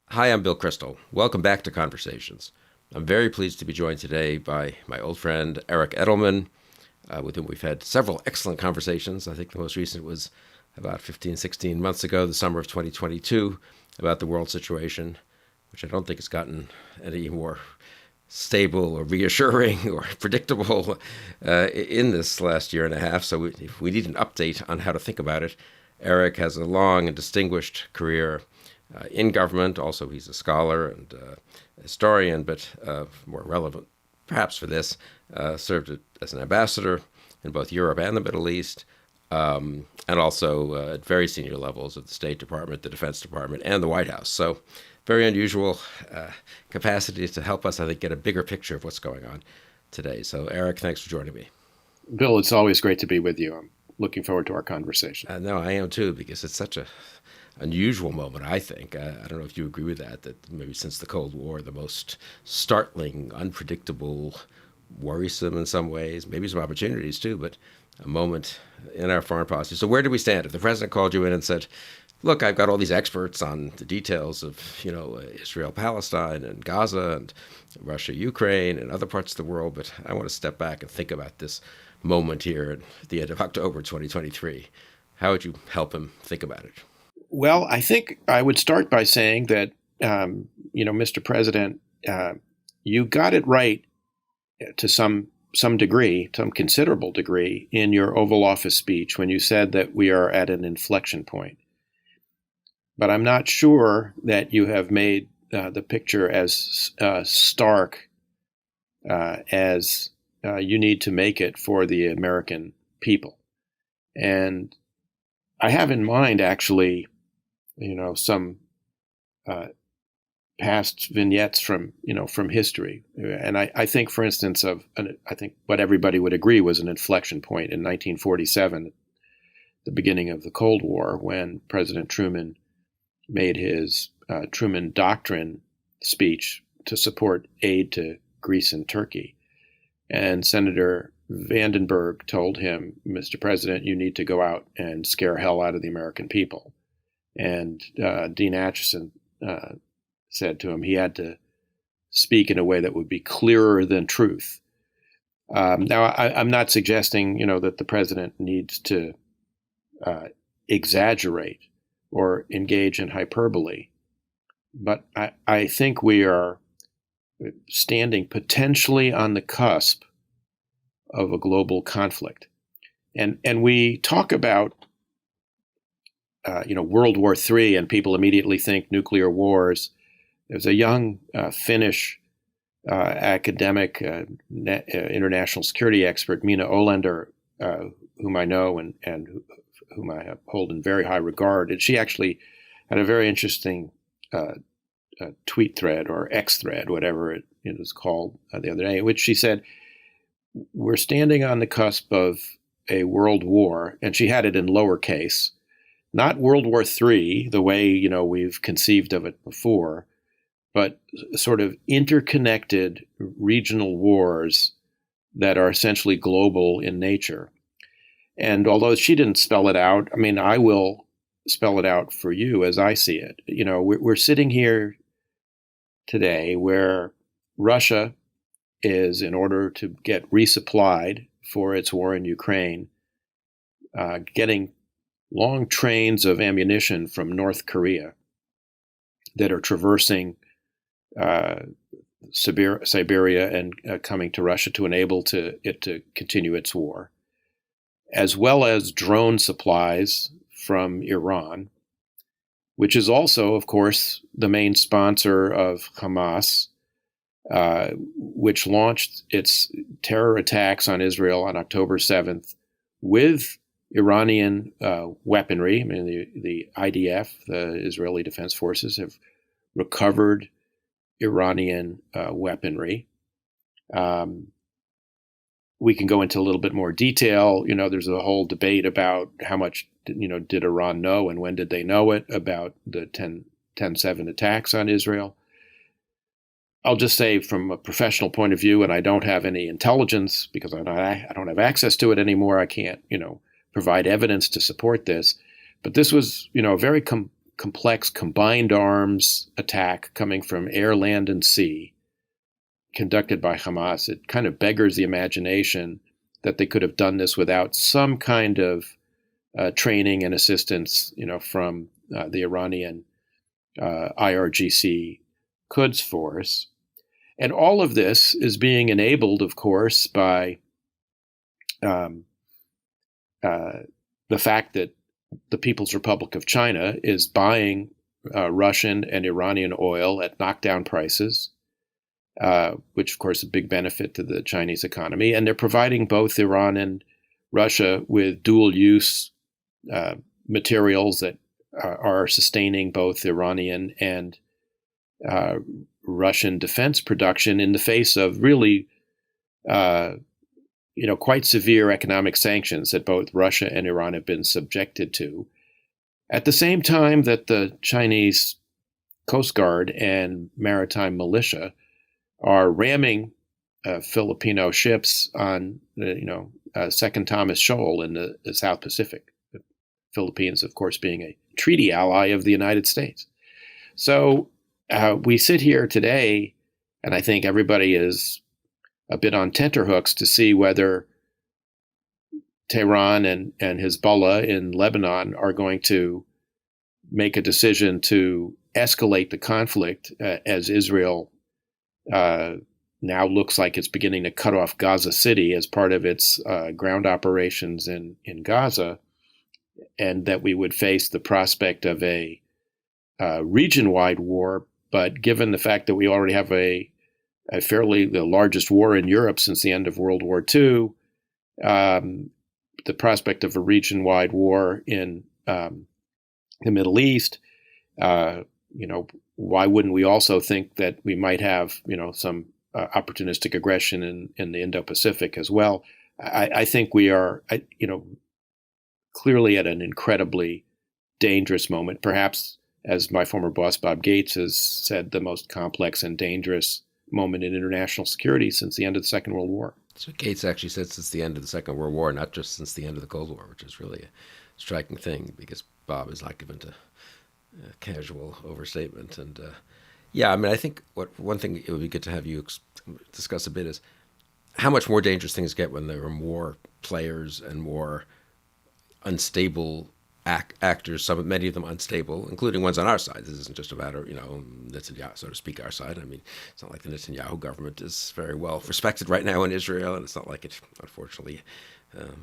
Hi, I'm Bill Kristol. Welcome back to Conversations. I'm very pleased to be joined today by my old friend Eric Edelman, with whom we've had several excellent conversations. I think the most recent was about 15, 16 months ago, the summer of 2022, about the world situation, which I don't think has gotten any more stable or reassuring or predictable in this last year and a half. So if we need an update on how to think about it, Eric has a long and distinguished career in government. Also, he's a scholar and historian, but more relevant perhaps for this, served as an ambassador in both Europe and the Middle East, and also at very senior levels of the State Department, the Defense Department, and the White House. So very unusual capacities to help us, I think, get a bigger picture of what's going on today. So, Eric, thanks for joining me. Bill, it's always great to be with you. I'm looking forward to our conversation. No, I am too, because it's such a unusual moment, I think. I don't know if you agree with that, that maybe since the Cold War, the most startling, unpredictable, worrisome in some ways, maybe some opportunities too, but a moment in our foreign policy. So where do we stand? If the president called you in and said, look, I've got all these experts on the details of, Israel, Palestine, and Gaza, and Russia, Ukraine, and other parts of the world, but I want to step back and think about this moment here at the end of October 2023. How would you help him think about it? Well, I think I would start by saying that, Mr. President, you got it right to some degree, some considerable degree, in your Oval Office speech when you said that we are at an inflection point. But I'm not sure that you have made the picture as stark as you need to make it for the American people. And I have in mind, actually, some past vignettes from history. And I think, for instance, I think what everybody would agree was an inflection point in 1947, the beginning of the Cold War, when President Truman made his Truman Doctrine speech to support aid to Greece and Turkey. And Senator Vandenberg told him, Mr. President, you need to go out and scare hell out of the American people. And Dean Acheson said to him he had to speak in a way that would be clearer than truth. Now, I'm not suggesting, that the president needs to exaggerate or engage in hyperbole, but I think we are standing potentially on the cusp of a global conflict. And we talk about World War III, and people immediately think nuclear wars. There's a young Finnish academic, international security expert, Mina Olander, whom I know and whom I hold in very high regard. And she actually had a very interesting tweet thread or X thread, whatever it is called, the other day, in which she said, we're standing on the cusp of a world war, and she had it in lowercase, not World War III, the way, we've conceived of it before, but sort of interconnected regional wars that are essentially global in nature. And although she didn't spell it out, I will spell it out for you as I see it. We're sitting here today where Russia is, in order to get resupplied for its war in Ukraine, getting long trains of ammunition from North Korea that are traversing Siberia and coming to Russia to enable it to continue its war, as well as drone supplies from Iran, which is also, of course, the main sponsor of Hamas, which launched its terror attacks on Israel on October 7th with Iranian weaponry. The IDF, the Israeli Defense Forces, have recovered Iranian weaponry. We can go into a little bit more detail. There's a whole debate about how much, did Iran know and when did they know it about the 10/7 attacks on Israel. I'll just say, from a professional point of view, and I don't have any intelligence because I don't have access to it anymore. I can't, provide evidence to support this. But this was, a very complex combined arms attack coming from air, land, and sea conducted by Hamas, it kind of beggars the imagination that they could have done this without some kind of training and assistance, from the Iranian IRGC Quds force. And all of this is being enabled, of course, by the fact that the People's Republic of China is buying Russian and Iranian oil at knockdown prices, which, of course, is a big benefit to the Chinese economy. And they're providing both Iran and Russia with dual-use materials that are sustaining both Iranian and Russian defense production in the face of really, quite severe economic sanctions that both Russia and Iran have been subjected to. At the same time that the Chinese Coast Guard and maritime militia are ramming Filipino ships on Second Thomas Shoal in the South Pacific. The Philippines, of course, being a treaty ally of the United States. So we sit here today, and I think everybody is a bit on tenterhooks to see whether Tehran and Hezbollah in Lebanon are going to make a decision to escalate the conflict as Israel now looks like it's beginning to cut off Gaza City as part of its ground operations in Gaza, and that we would face the prospect of a region-wide war. But given the fact that we already have the largest war in Europe since the end of World War II, the prospect of a region-wide war in the Middle East, why wouldn't we also think that we might have, some opportunistic aggression in the Indo-Pacific as well? I think we are, clearly at an incredibly dangerous moment, perhaps, as my former boss Bob Gates has said, the most complex and dangerous moment in international security since the end of the Second World War. So Gates actually said since the end of the Second World War, not just since the end of the Cold War, which is really a striking thing because Bob is not given to casual overstatement. And I think one thing it would be good to have you discuss a bit is how much more dangerous things get when there are more players and more unstable actors, many of them unstable, including ones on our side. This isn't just a matter, Netanyahu, so to speak, our side. I mean, it's not like the Netanyahu government is very well respected right now in Israel, and it's not like it, unfortunately,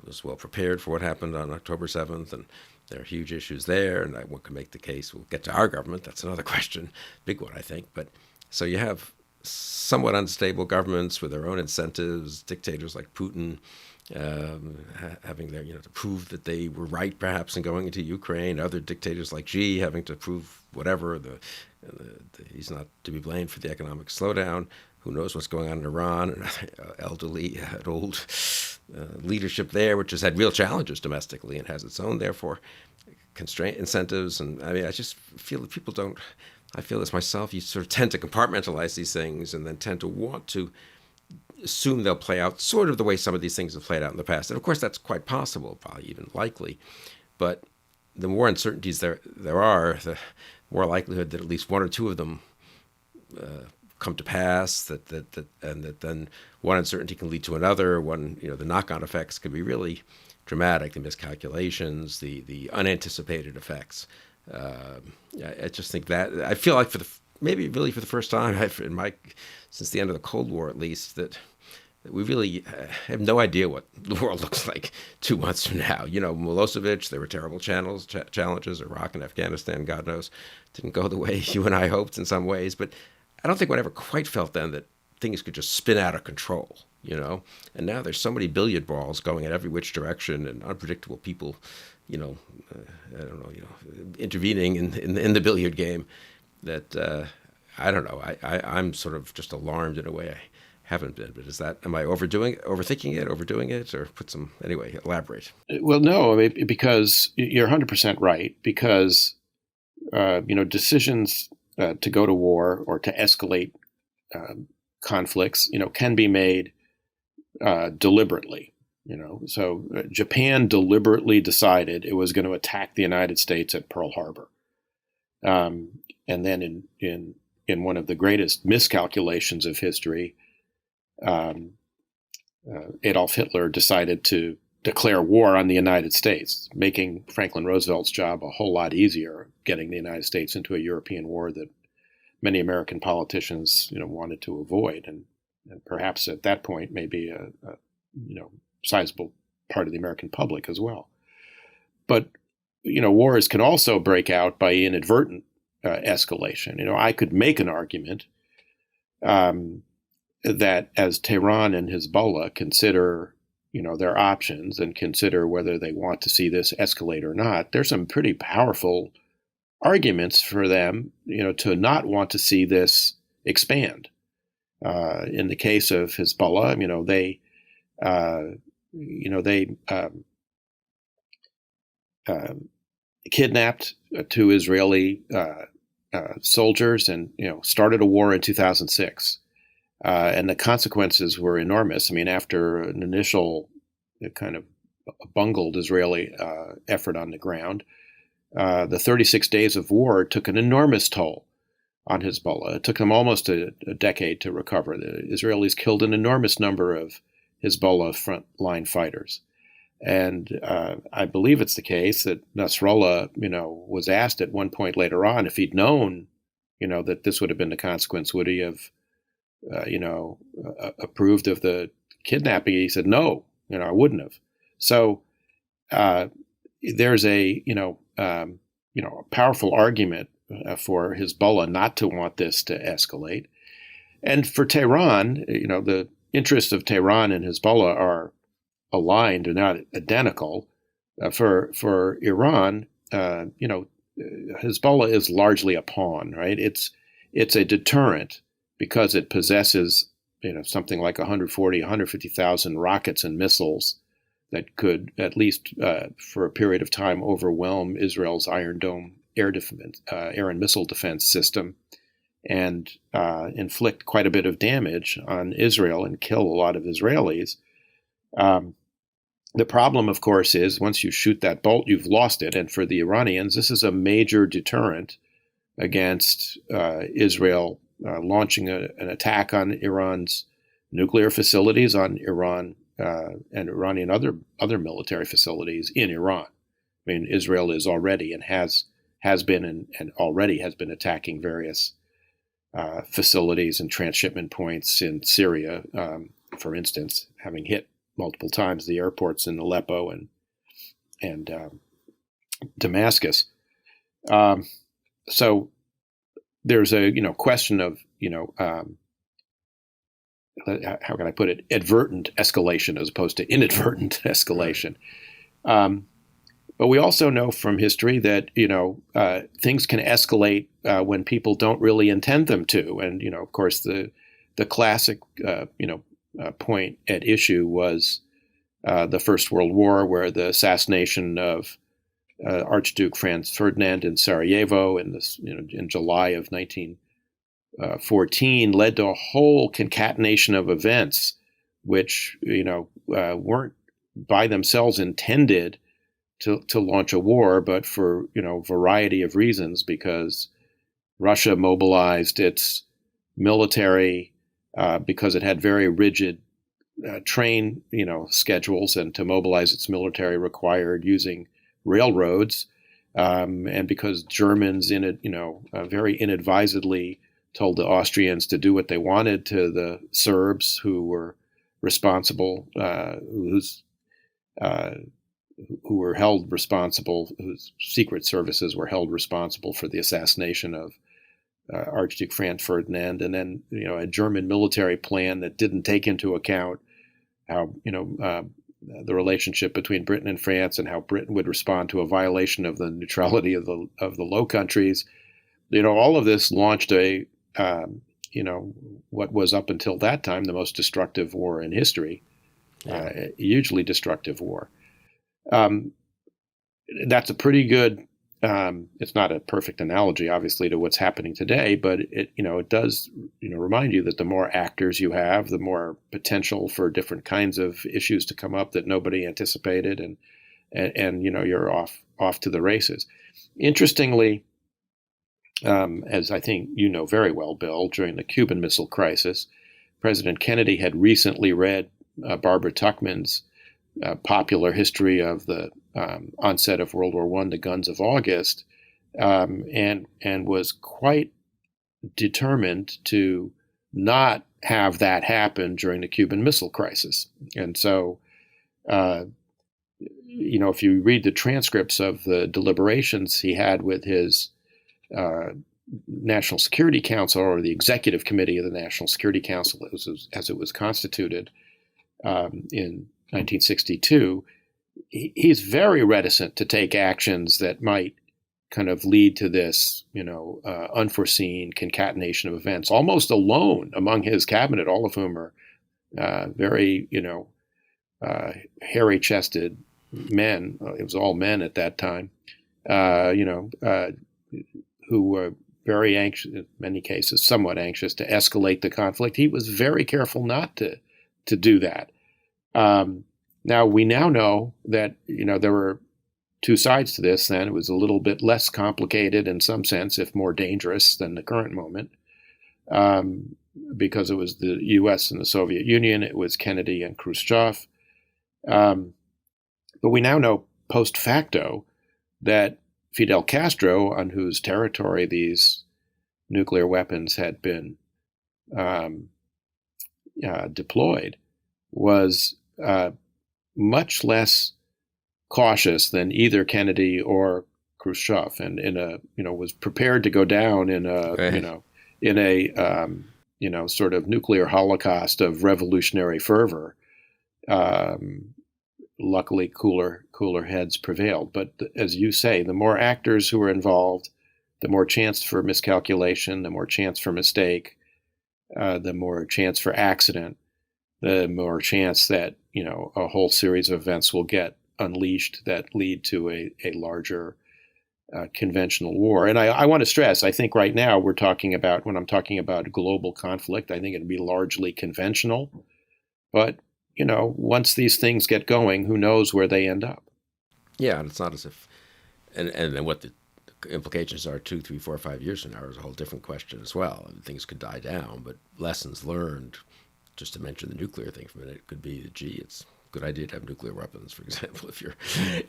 was well prepared for what happened on October 7th, and there are huge issues there, and one can make the case, we'll get to our government, that's another question, big one, I think. But so you have somewhat unstable governments with their own incentives, dictators like Putin, having their, to prove that they were right, perhaps, in going into Ukraine. Other dictators like Xi having to prove whatever. He's not to be blamed for the economic slowdown. Who knows what's going on in Iran? And elderly, old leadership there, which has had real challenges domestically and has its own, therefore, constraint incentives. And I mean, I just feel that people don't. I feel this myself. You sort of tend to compartmentalize these things and then tend to want to assume they'll play out sort of the way some of these things have played out in the past. And of course, that's quite possible, probably even likely. But the more uncertainties there are, the more likelihood that at least one or two of them come to pass, and that then one uncertainty can lead to another. The knock-on effects can be really dramatic, the miscalculations, the unanticipated effects. I just think that, I feel like for the first time since the end of the Cold War, at least, that we really have no idea what the world looks like 2 months from now. Milosevic, there were terrible challenges. Iraq and Afghanistan, God knows, didn't go the way you and I hoped in some ways. But I don't think one ever quite felt then that things could just spin out of control, And now there's so many billiard balls going in every which direction and unpredictable people, intervening in the billiard game that I don't know. I'm sort of just alarmed in a way I haven't been. But am I overthinking it, or anyway, elaborate? Well, no, because you're 100% right, because, decisions to go to war or to escalate conflicts, can be made deliberately. So Japan deliberately decided it was going to attack the United States at Pearl Harbor. And then in one of the greatest miscalculations of history, Adolf Hitler decided to declare war on the United States, making Franklin Roosevelt's job a whole lot easier, getting the United States into a European war that many American politicians, wanted to avoid, and perhaps at that point maybe a sizable part of the American public as well. But wars can also break out by inadvertent escalation. I could make an argument that as Tehran and Hezbollah consider, their options and consider whether they want to see this escalate or not, there's some pretty powerful arguments for them, to not want to see this expand. In the case of Hezbollah, they kidnapped two Israeli soldiers and started a war in 2006. And the consequences were enormous. I mean, after an initial kind of bungled Israeli effort on the ground, the 36 days of war took an enormous toll on Hezbollah. It took them almost a decade to recover. The Israelis killed an enormous number of Hezbollah frontline fighters. And I believe it's the case that Nasrallah, was asked at one point later on if he'd known, that this would have been the consequence, would he have, approved of the kidnapping? He said, no, I wouldn't have. So there's a powerful argument for Hezbollah not to want this to escalate. And for Tehran, the interests of Tehran and Hezbollah are aligned, they're not identical. For Iran, Hezbollah is largely a pawn, right? It's a deterrent because it possesses, something like 150,000 rockets and missiles that could, at least for a period of time, overwhelm Israel's Iron Dome air and missile defense system and inflict quite a bit of damage on Israel and kill a lot of Israelis. The problem, of course, is once you shoot that bolt, you've lost it. And for the Iranians, this is a major deterrent against Israel launching an attack on Iran's nuclear facilities, on Iran and Iranian other military facilities in Iran. I mean, Israel is already and has been and already has been attacking various facilities and transshipment points in Syria, for instance, having hit multiple times the airports in Aleppo and Damascus. So there's a question of how can I put it, advertent escalation as opposed to inadvertent escalation. But we also know from history that things can escalate when people don't really intend them to, and of course the classic point at issue was the First World War, where the assassination of Archduke Franz Ferdinand in Sarajevo in July of 1914 led to a whole concatenation of events which weren't by themselves intended to launch a war, but for variety of reasons, because Russia mobilized its military because it had very rigid train schedules, and to mobilize its military required using railroads, and because Germans very inadvisedly told the Austrians to do what they wanted to the Serbs, who were responsible, who were held responsible, whose secret services were held responsible for the assassination of Archduke Franz Ferdinand, and then a German military plan that didn't take into account how the relationship between Britain and France and how Britain would respond to a violation of the neutrality of the Low Countries. All of this launched a what was up until that time the most destructive war in history, hugely destructive war. That's a pretty good. It's not a perfect analogy, obviously, to what's happening today, but it does remind you that the more actors you have, the more potential for different kinds of issues to come up that nobody anticipated, and you're off to the races. Interestingly, as I think you know very well, Bill, during the Cuban Missile Crisis, President Kennedy had recently read Barbara Tuchman's popular history of the onset of World War I, The Guns of August, and was quite determined to not have that happen during the Cuban Missile Crisis. And so, if you read the transcripts of the deliberations he had with his National Security Council, or the Executive Committee of the National Security Council as it was constituted in 1962, he's very reticent to take actions that might kind of lead to this, unforeseen concatenation of events, almost alone among his cabinet, all of whom are very, hairy-chested men. It was all men at that time, who were very anxious, in many cases, somewhat anxious to escalate the conflict. He was very careful not to do that. Now, we now know that, there were two sides to this then. It was a little bit less complicated in some sense, if more dangerous than the current moment, because it was the U.S. and the Soviet Union. It was Kennedy and Khrushchev. But we now know post facto that Fidel Castro, on whose territory these nuclear weapons had been deployed, was much less cautious than either Kennedy or Khrushchev, and was prepared to go down in a sort of nuclear holocaust of revolutionary fervor. Luckily, cooler heads prevailed. But as you say, the more actors who are involved, the more chance for miscalculation, the more chance for mistake, the more chance for accident, the more chance that a whole series of events will get unleashed that lead to a larger conventional war. And I want to stress, I think right now when I'm talking about global conflict, I think it'd be largely conventional. But once these things get going, who knows where they end up? Yeah, and it's not as if, and what the implications are 2, 3, 4, 5 years from now is a whole different question as well. Things could die down, but lessons learned, just to mention the nuclear thing for a minute, could be, it's a good idea to have nuclear weapons, for example,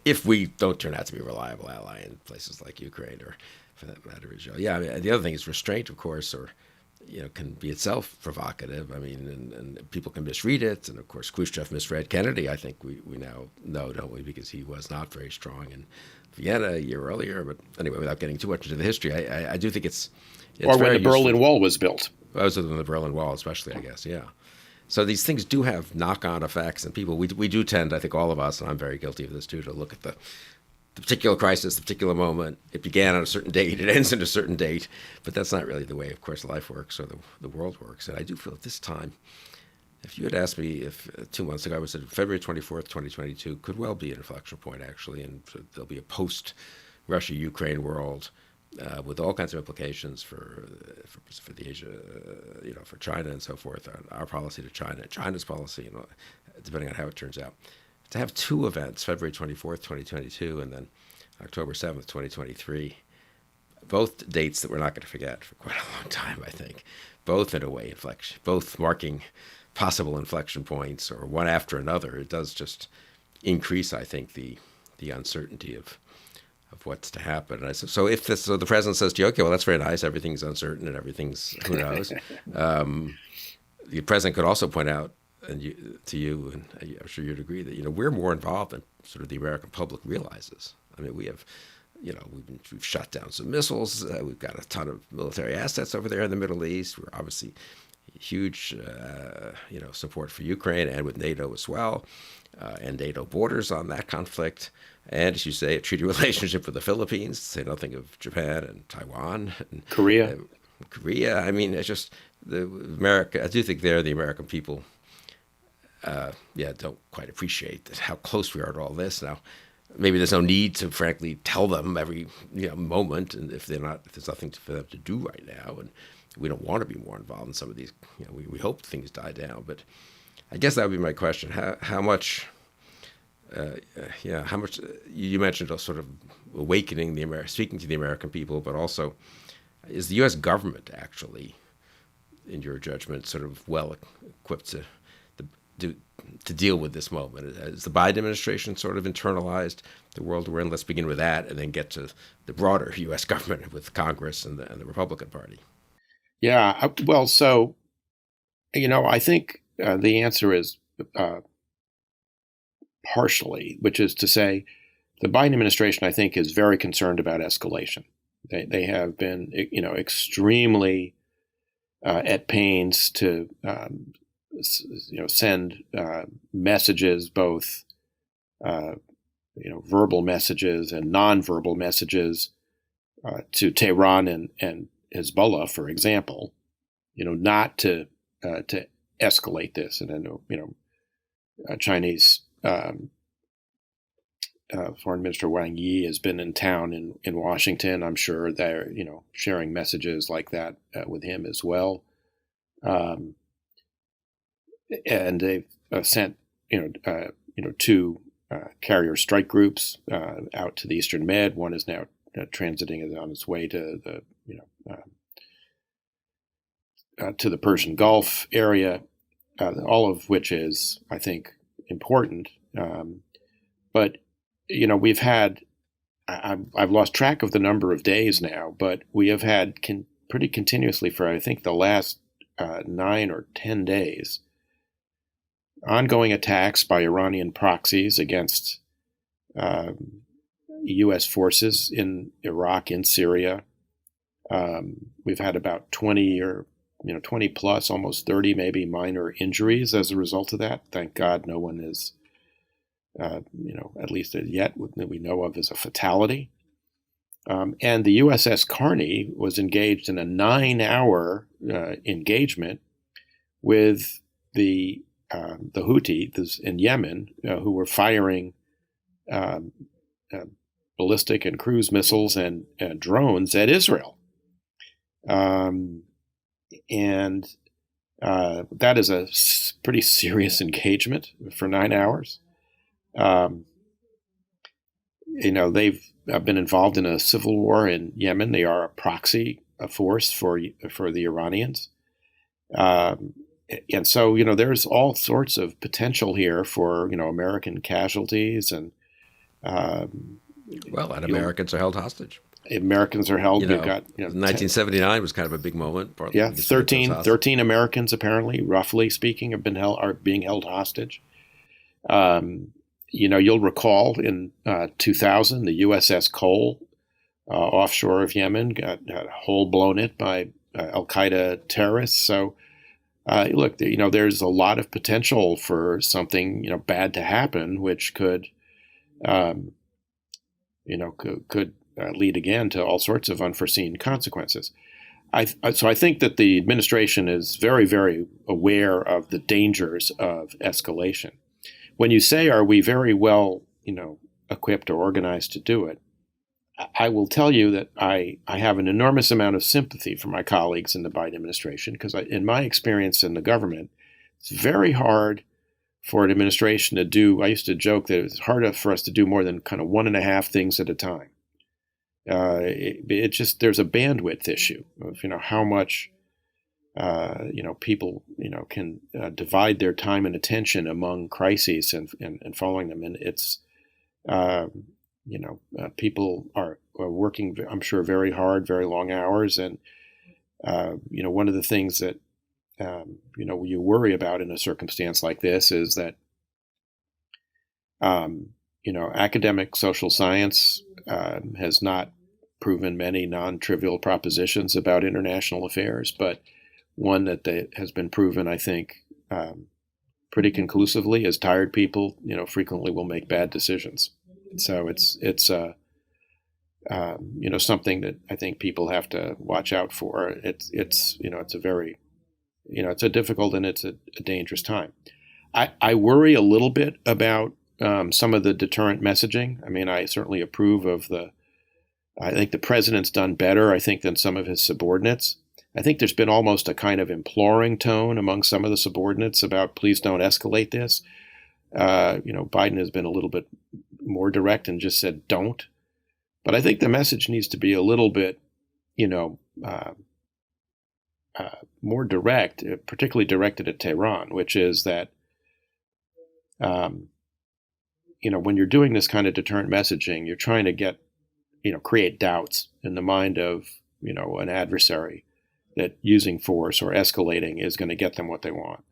if we don't turn out to be a reliable ally in places like Ukraine, or for that matter, Israel. Yeah, the other thing is restraint, of course, or can be itself provocative. I mean, and people can misread it. And of course, Khrushchev misread Kennedy. I think we now know, don't we? Because he was not very strong in Vienna a year earlier. But anyway, without getting too much into the history, I do think it's or when the Berlin Wall was built. Other than the Berlin Wall, especially, I guess. Yeah. So these things do have knock-on effects, and people, we do tend, I think all of us, and I'm very guilty of this too, to look at the particular crisis, the particular moment. It began on a certain date, it ends at a certain date, but that's not really the way, of course, life works or the world works. And I do feel at this time, if you had asked me if 2 months ago, I would say February 24th, 2022 could well be an inflection point, actually, and so there'll be a post-Russia-Ukraine world with all kinds of implications for the Asia, for China and so forth, our policy to China, China's policy, depending on how it turns out. To have two events, February 24th, 2022, and then October 7th, 2023, both dates that we're not going to forget for quite a long time, I think, both in a way inflection, both marking possible inflection points, or one after another. It does just increase, I think, the uncertainty of what's to happen. And so the president says to you, okay, well, that's very nice. Everything's uncertain and everything's, who knows. The president could also point out, to you, and I'm sure you'd agree, that we're more involved than sort of the American public realizes. I mean, we have, we've shot down some missiles. We've got a ton of military assets over there in the Middle East. We're obviously huge, support for Ukraine, and with NATO as well, and NATO borders on that conflict. And as you say, a treaty relationship with the Philippines, to say nothing of Japan and Taiwan and Korea. I mean, it's just I do think the American people. Don't quite appreciate how close we are to all this. Now, maybe there's no need to, frankly, tell them every moment, and if there's nothing for them to do right now, and we don't want to be more involved in some of these. We hope things die down, but I guess that would be my question: how much? How much? You mentioned a sort of awakening speaking to the American people, but also Is the U.S. government actually, in your judgment, sort of well equipped to to deal with this moment? Has the Biden administration sort of internalized the world we're in? Let's begin with that, and then get to the broader U.S. government with Congress and the Republican Party. Yeah, well, so I think the answer is partially, which is to say, the Biden administration, I think, is very concerned about escalation. They have been, extremely at pains to, send messages, both, verbal messages and nonverbal messages to Tehran and Hezbollah, for example, not to escalate this. And then, Chinese Foreign Minister Wang Yi has been in town in Washington. I'm sure they're sharing messages like that with him as well. And they've sent two carrier strike groups out to the Eastern Med. One is now transiting on its way to the Persian Gulf area, all of which is, I think, important. But we've had, I've lost track of the number of days now, but we have had pretty continuously for, I think, the last 9 or 10 days, ongoing attacks by Iranian proxies against U.S. forces in Iraq, in Syria. We've had about 20 plus, almost 30 maybe minor injuries as a result of that. Thank God no one is, at least yet that we know of, as a fatality. And the USS Carney was engaged in a 9-hour engagement with the Houthis in Yemen, who were firing ballistic and cruise missiles and drones at Israel. And that is a pretty serious engagement for 9 hours. They've been involved in a civil war in Yemen. They are a proxy force for the Iranians. And so, there's all sorts of potential here for, American casualties and. Americans are held hostage. Americans are held. We've got, 1979 was kind of a big moment. 13 Americans apparently, roughly speaking, are being held hostage. You'll recall in 2000, the USS Cole offshore of Yemen got a hole blown it by Al Qaeda terrorists. So, look, there's a lot of potential for something bad to happen, which could lead again to all sorts of unforeseen consequences. So I think that the administration is very, very aware of the dangers of escalation. When you say, are we very well, equipped or organized to do it? I will tell you that I have an enormous amount of sympathy for my colleagues in the Biden administration, because in my experience in the government, it's very hard for an administration to do. I used to joke that it's harder for us to do more than kind of 1.5 things at a time. There's a bandwidth issue of how much people can divide their time and attention among crises and following them, and it's people are working, I'm sure, very hard, very long hours, and one of the things that you worry about in a circumstance like this is that academic social science has not proven many non-trivial propositions about international affairs, but one that has been proven, I think, pretty conclusively is tired people, frequently will make bad decisions. So it's something that I think people have to watch out for. It's a very, it's a difficult and it's a dangerous time. I worry a little bit about some of the deterrent messaging. I mean, I certainly approve of I think the president's done better, I think, than some of his subordinates. I think there's been almost a kind of imploring tone among some of the subordinates about, please don't escalate this. Biden has been a little bit more direct and just said, don't. But I think the message needs to be a little bit, more direct, particularly directed at Tehran, which is that when you're doing this kind of deterrent messaging, you're trying to create doubts in the mind of an adversary that using force or escalating is going to get them what they want.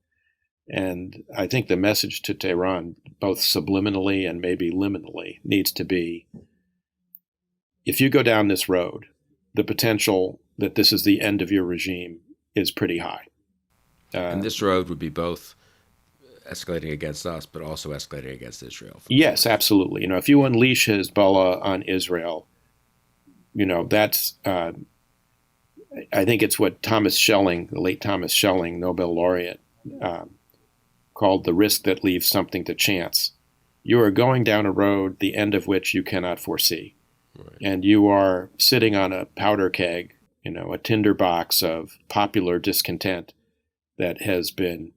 And I think the message to Tehran, both subliminally and maybe liminally, needs to be, if you go down this road, the potential that this is the end of your regime is pretty high. And this road would be both escalating against us, but also escalating against Israel. Yes, absolutely. If you unleash Hezbollah on Israel, that's, I think it's what Thomas Schelling, the late Thomas Schelling, Nobel laureate, called the risk that leaves something to chance. You are going down a road, the end of which you cannot foresee. Right. And you are sitting on a powder keg, a tinderbox of popular discontent that has been,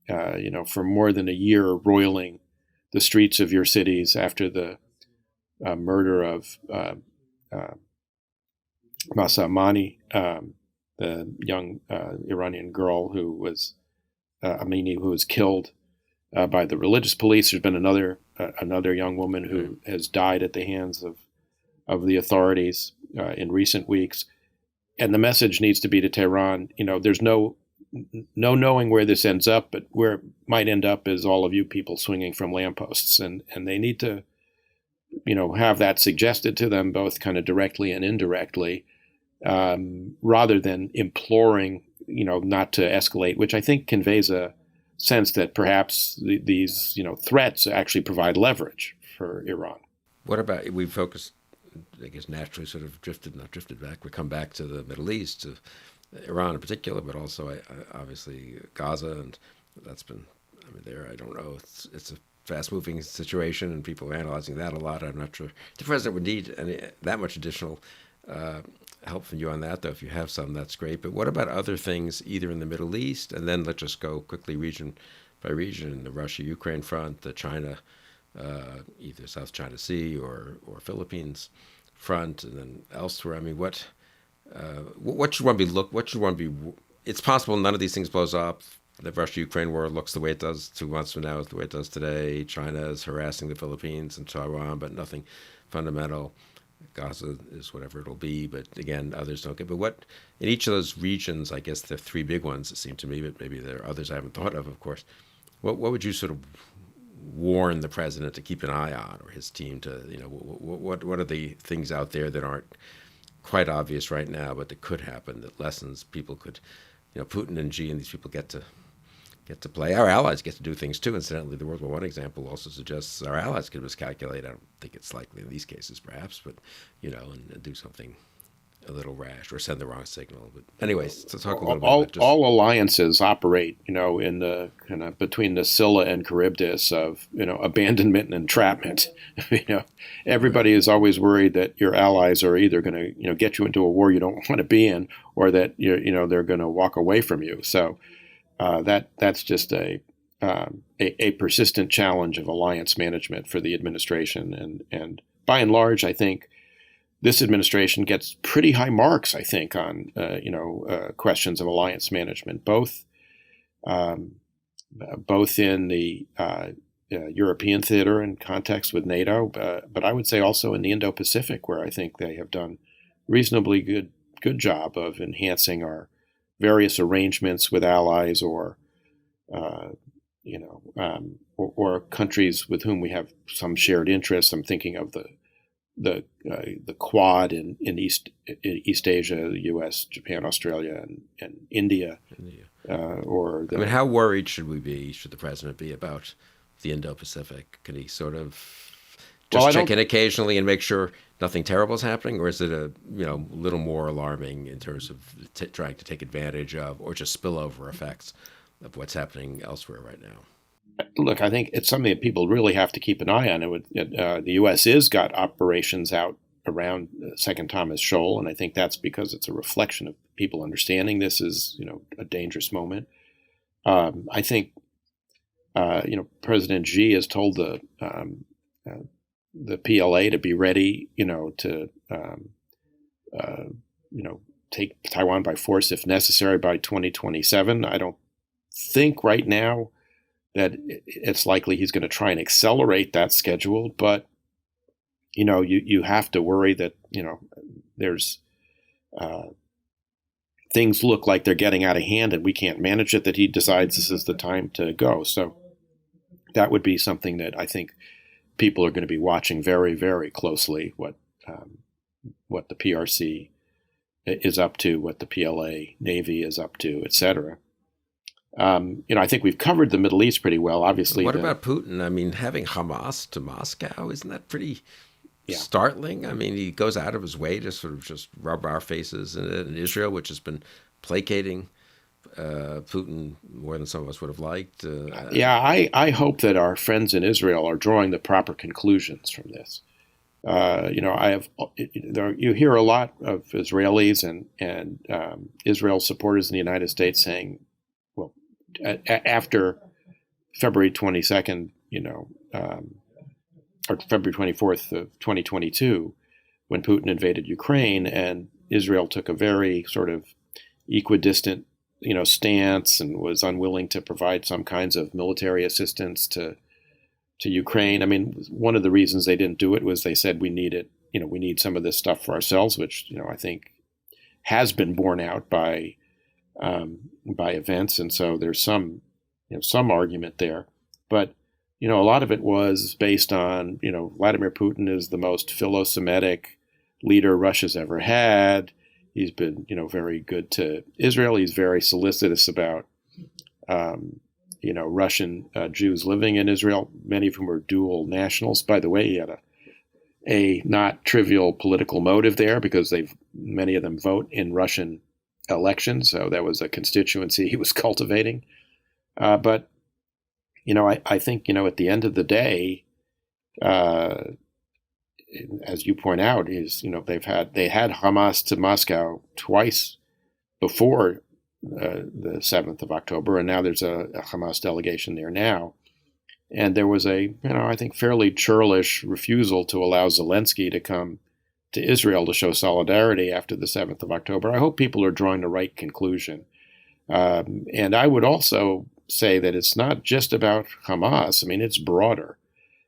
for more than a year roiling the streets of your cities after the murder of Mahsa Amini, the young Iranian girl who was killed by the religious police. There's been another young woman who has died at the hands of the authorities in recent weeks. And the message needs to be to Tehran, there's no knowing where this ends up, but where it might end up is all of you people swinging from lampposts. And they need to, have that suggested to them both kind of directly and indirectly, rather than imploring, not to escalate, which I think conveys a sense that perhaps these, threats actually provide leverage for Iran. What about, we focused, I guess, naturally sort of not drifted back. We come back to the Middle East, to Iran in particular, but also obviously Gaza, and that's been, I don't know, it's a fast-moving situation, and people are analyzing that a lot. I'm not sure the president would need that much additional help from you on that, though. If you have some, that's great. But what about other things, either in the Middle East, and then let's just go quickly region by region, the Russia-Ukraine front, the China, either South China Sea or Philippines front, and then elsewhere. What should one be it's possible none of these things blows up. The Russia-Ukraine war looks the way it does 2 months from now, the way it does today. China is harassing the Philippines and Taiwan, but nothing fundamental. Gaza is whatever it'll be, but again, others don't get. But what, in each of those regions, I guess there are three big ones, it seemed to me, but maybe there are others I haven't thought of course. What would you sort of warn the president to keep an eye on, or his team to, what are the things out there that aren't quite obvious right now, but that could happen, that lessons people could, Putin and Xi and these people get to play. Our allies get to do things too. Incidentally, the World War I example also suggests our allies can miscalculate. I don't think it's likely in these cases, perhaps, but and do something a little rash or send the wrong signal. But anyways, to talk a little bit about all alliances operate, in the kind of between the Scylla and Charybdis of abandonment and entrapment. Everybody is always worried that your allies are either going to get you into a war you don't want to be in, or that they're going to walk away from you. So that's just a persistent challenge of alliance management for the administration, and by and large, I think this administration gets pretty high marks, I think, on questions of alliance management, both in the European theater in context with NATO, but I would say also in the Indo-Pacific, where I think they have done reasonably good job of enhancing our various arrangements with allies or countries with whom we have some shared interests. I'm thinking of the Quad in East Asia, the U.S., Japan, Australia, and India. How worried should the president be about the Indo-Pacific? Can he sort of just check in occasionally and make sure nothing terrible is happening, or is it a little more alarming in terms of trying to take advantage of or just spillover effects of what's happening elsewhere right now? Look, I think it's something that people really have to keep an eye on. The U.S. has got operations out around Second Thomas Shoal, and I think that's because it's a reflection of people understanding this is a dangerous moment. I think President Xi has told the PLA to be ready, to take Taiwan by force if necessary by 2027. I don't think right now that it's likely he's going to try and accelerate that schedule, but you have to worry that there's things look like they're getting out of hand and we can't manage it, that he decides this is the time to go. So that would be something that I think people are going to be watching very, very closely, what the PRC is up to, what the PLA Navy is up to, et cetera. I think we've covered the Middle East pretty well. Obviously, what about Putin? I mean, having Hamas to Moscow, isn't that pretty startling? I mean, he goes out of his way to sort of just rub our faces in Israel, which has been placating Putin more than some of us would have liked. I hope that our friends in Israel are drawing the proper conclusions from this. You hear a lot of Israelis and Israel supporters in the United States saying, well, after February 22nd, or February 24th of 2022, when Putin invaded Ukraine and Israel took a very sort of equidistant, stance and was unwilling to provide some kinds of military assistance to Ukraine. I mean, one of the reasons they didn't do it was they said we need it, we need some of this stuff for ourselves, which, I think has been borne out by events. And so there's some argument there. But, a lot of it was based on, Vladimir Putin is the most philo-Semitic leader Russia's ever had. He's been, very good to Israel. He's very solicitous about, Russian Jews living in Israel. Many of whom are dual nationals. By the way, he had a not trivial political motive there because many of them vote in Russian elections. So that was a constituency he was cultivating. But I think, at the end of the day, as you point out, is they had Hamas to Moscow twice before the 7th of October, and now there's a Hamas delegation there now, and there was a I think fairly churlish refusal to allow Zelensky to come to Israel to show solidarity after the 7th of October. I hope people are drawing the right conclusion, and I would also say that it's not just about Hamas. I mean, it's broader.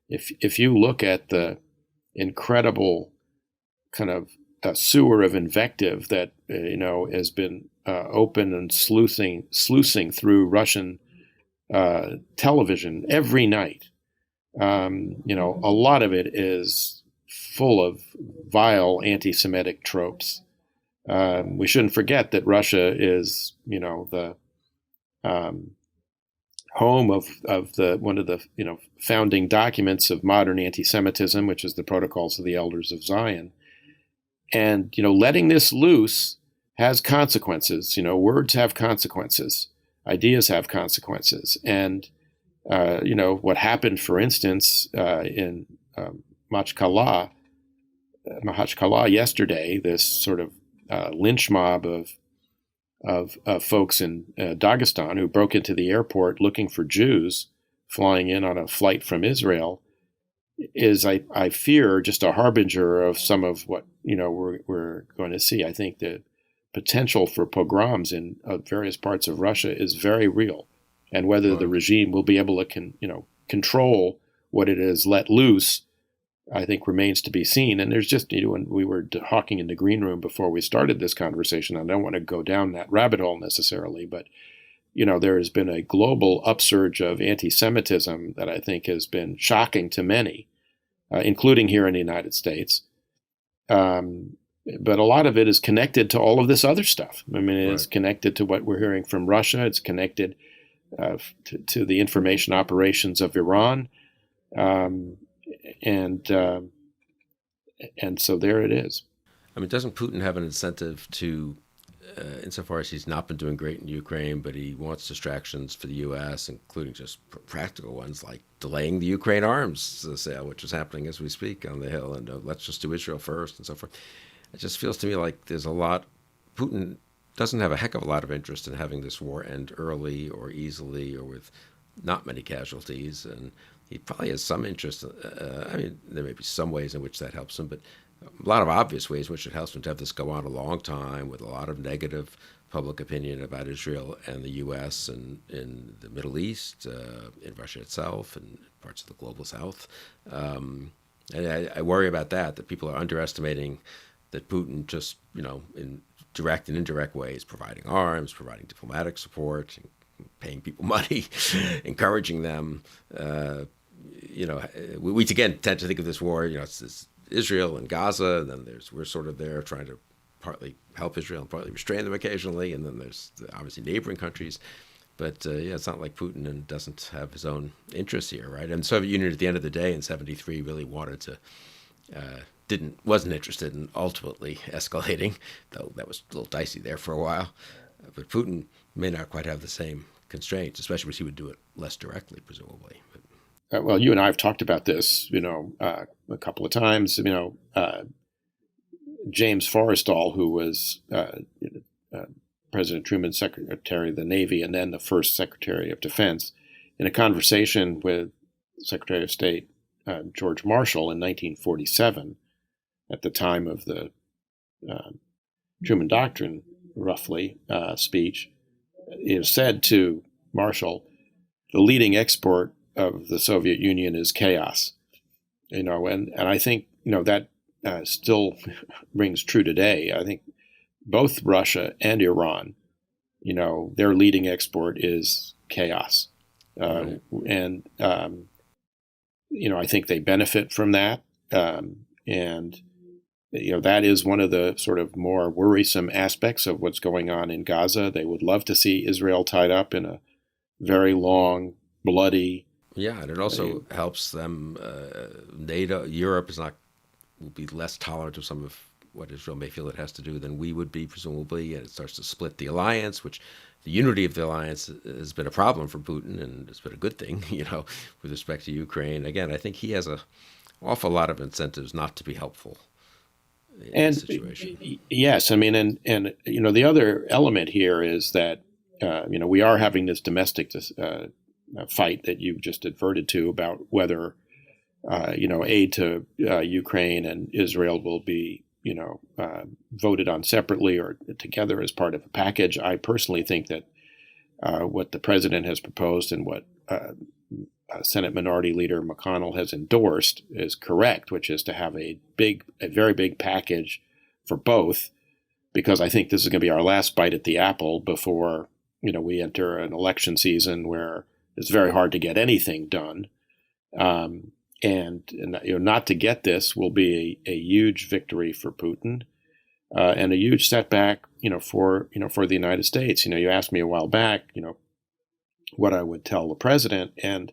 If you look at the incredible kind of sewer of invective that has been open and sluicing through Russian television every night, a lot of it is full of vile anti-Semitic tropes. We shouldn't forget that Russia is, the home of one of the founding documents of modern anti-Semitism, which is the Protocols of the Elders of Zion. And letting this loose has consequences. Words have consequences, ideas have consequences, and what happened, for instance, in Makhachkala yesterday, this sort of lynch mob of folks in Dagestan who broke into the airport looking for Jews flying in on a flight from Israel, is, I fear, just a harbinger of some of what we're going to see. I think the potential for pogroms in various parts of Russia is very real, and whether the regime will be able to control what it has let loose, I think remains to be seen. And there's just, when we were talking in the green room before we started this conversation, I don't want to go down that rabbit hole necessarily, but there has been a global upsurge of anti-Semitism that I think has been shocking to many, including here in the United States. But a lot of it is connected to all of this other stuff. I mean, it's connected to what we're hearing from Russia. It's connected to the information operations of Iran. And so there it is. I mean, doesn't Putin have an incentive to, insofar as he's not been doing great in Ukraine, but he wants distractions for the U.S., including just practical ones like delaying the Ukraine arms sale, which is happening as we speak on the Hill, and let's just do Israel first and so forth. It just feels to me like there's a lot. Putin doesn't have a heck of a lot of interest in having this war end early or easily or with not many casualties, and he probably has some interest. I mean, there may be some ways in which that helps him, but a lot of obvious ways in which it helps them to have this go on a long time with a lot of negative public opinion about Israel and the U.S. and in the Middle East, in Russia itself, and parts of the global South. And I worry about that people are underestimating that Putin just, in direct and indirect ways, providing arms, providing diplomatic support, paying people money, encouraging them. We again tend to think of this war, it's Israel and Gaza, and then we're sort of there trying to partly help Israel and partly restrain them occasionally, and then there's obviously neighboring countries. But it's not like Putin doesn't have his own interests here, right? And the Soviet Union, at the end of the day, in '73, really wanted to, wasn't interested in ultimately escalating, though that was a little dicey there for a while. But Putin may not quite have the same constraints, especially because he would do it less directly, presumably. Well, you and I have talked about this, a couple of times. James Forrestal, who was President Truman's Secretary of the Navy and then the first Secretary of Defense, in a conversation with Secretary of State George Marshall in 1947, at the time of the Truman Doctrine, roughly, speech, said to Marshall, the leading export of the Soviet Union is chaos. And I think, that still rings true today. I think both Russia and Iran, their leading export is chaos. Right. And, I think they benefit from that. And that is one of the sort of more worrisome aspects of what's going on in Gaza. They would love to see Israel tied up in a very long, bloody. Yeah, and it also helps them. NATO, Europe will be less tolerant of some of what Israel may feel it has to do than we would be, presumably, and it starts to split the alliance, which the unity of the alliance has been a problem for Putin, and it's been a good thing, with respect to Ukraine. Again, I think he has an awful lot of incentives not to be helpful in this situation. Yes, and the other element here is that we are having this domestic fight that you just adverted to about whether aid to Ukraine and Israel will be voted on separately or together as part of a package. I personally think that what the president has proposed and what Senate Minority Leader McConnell has endorsed is correct, which is to have a very big package for both, because I think this is going to be our last bite at the apple before we enter an election season where it's very hard to get anything done. And not to get this will be a huge victory for Putin, and a huge setback, for the United States. You asked me a while back, what I would tell the president, and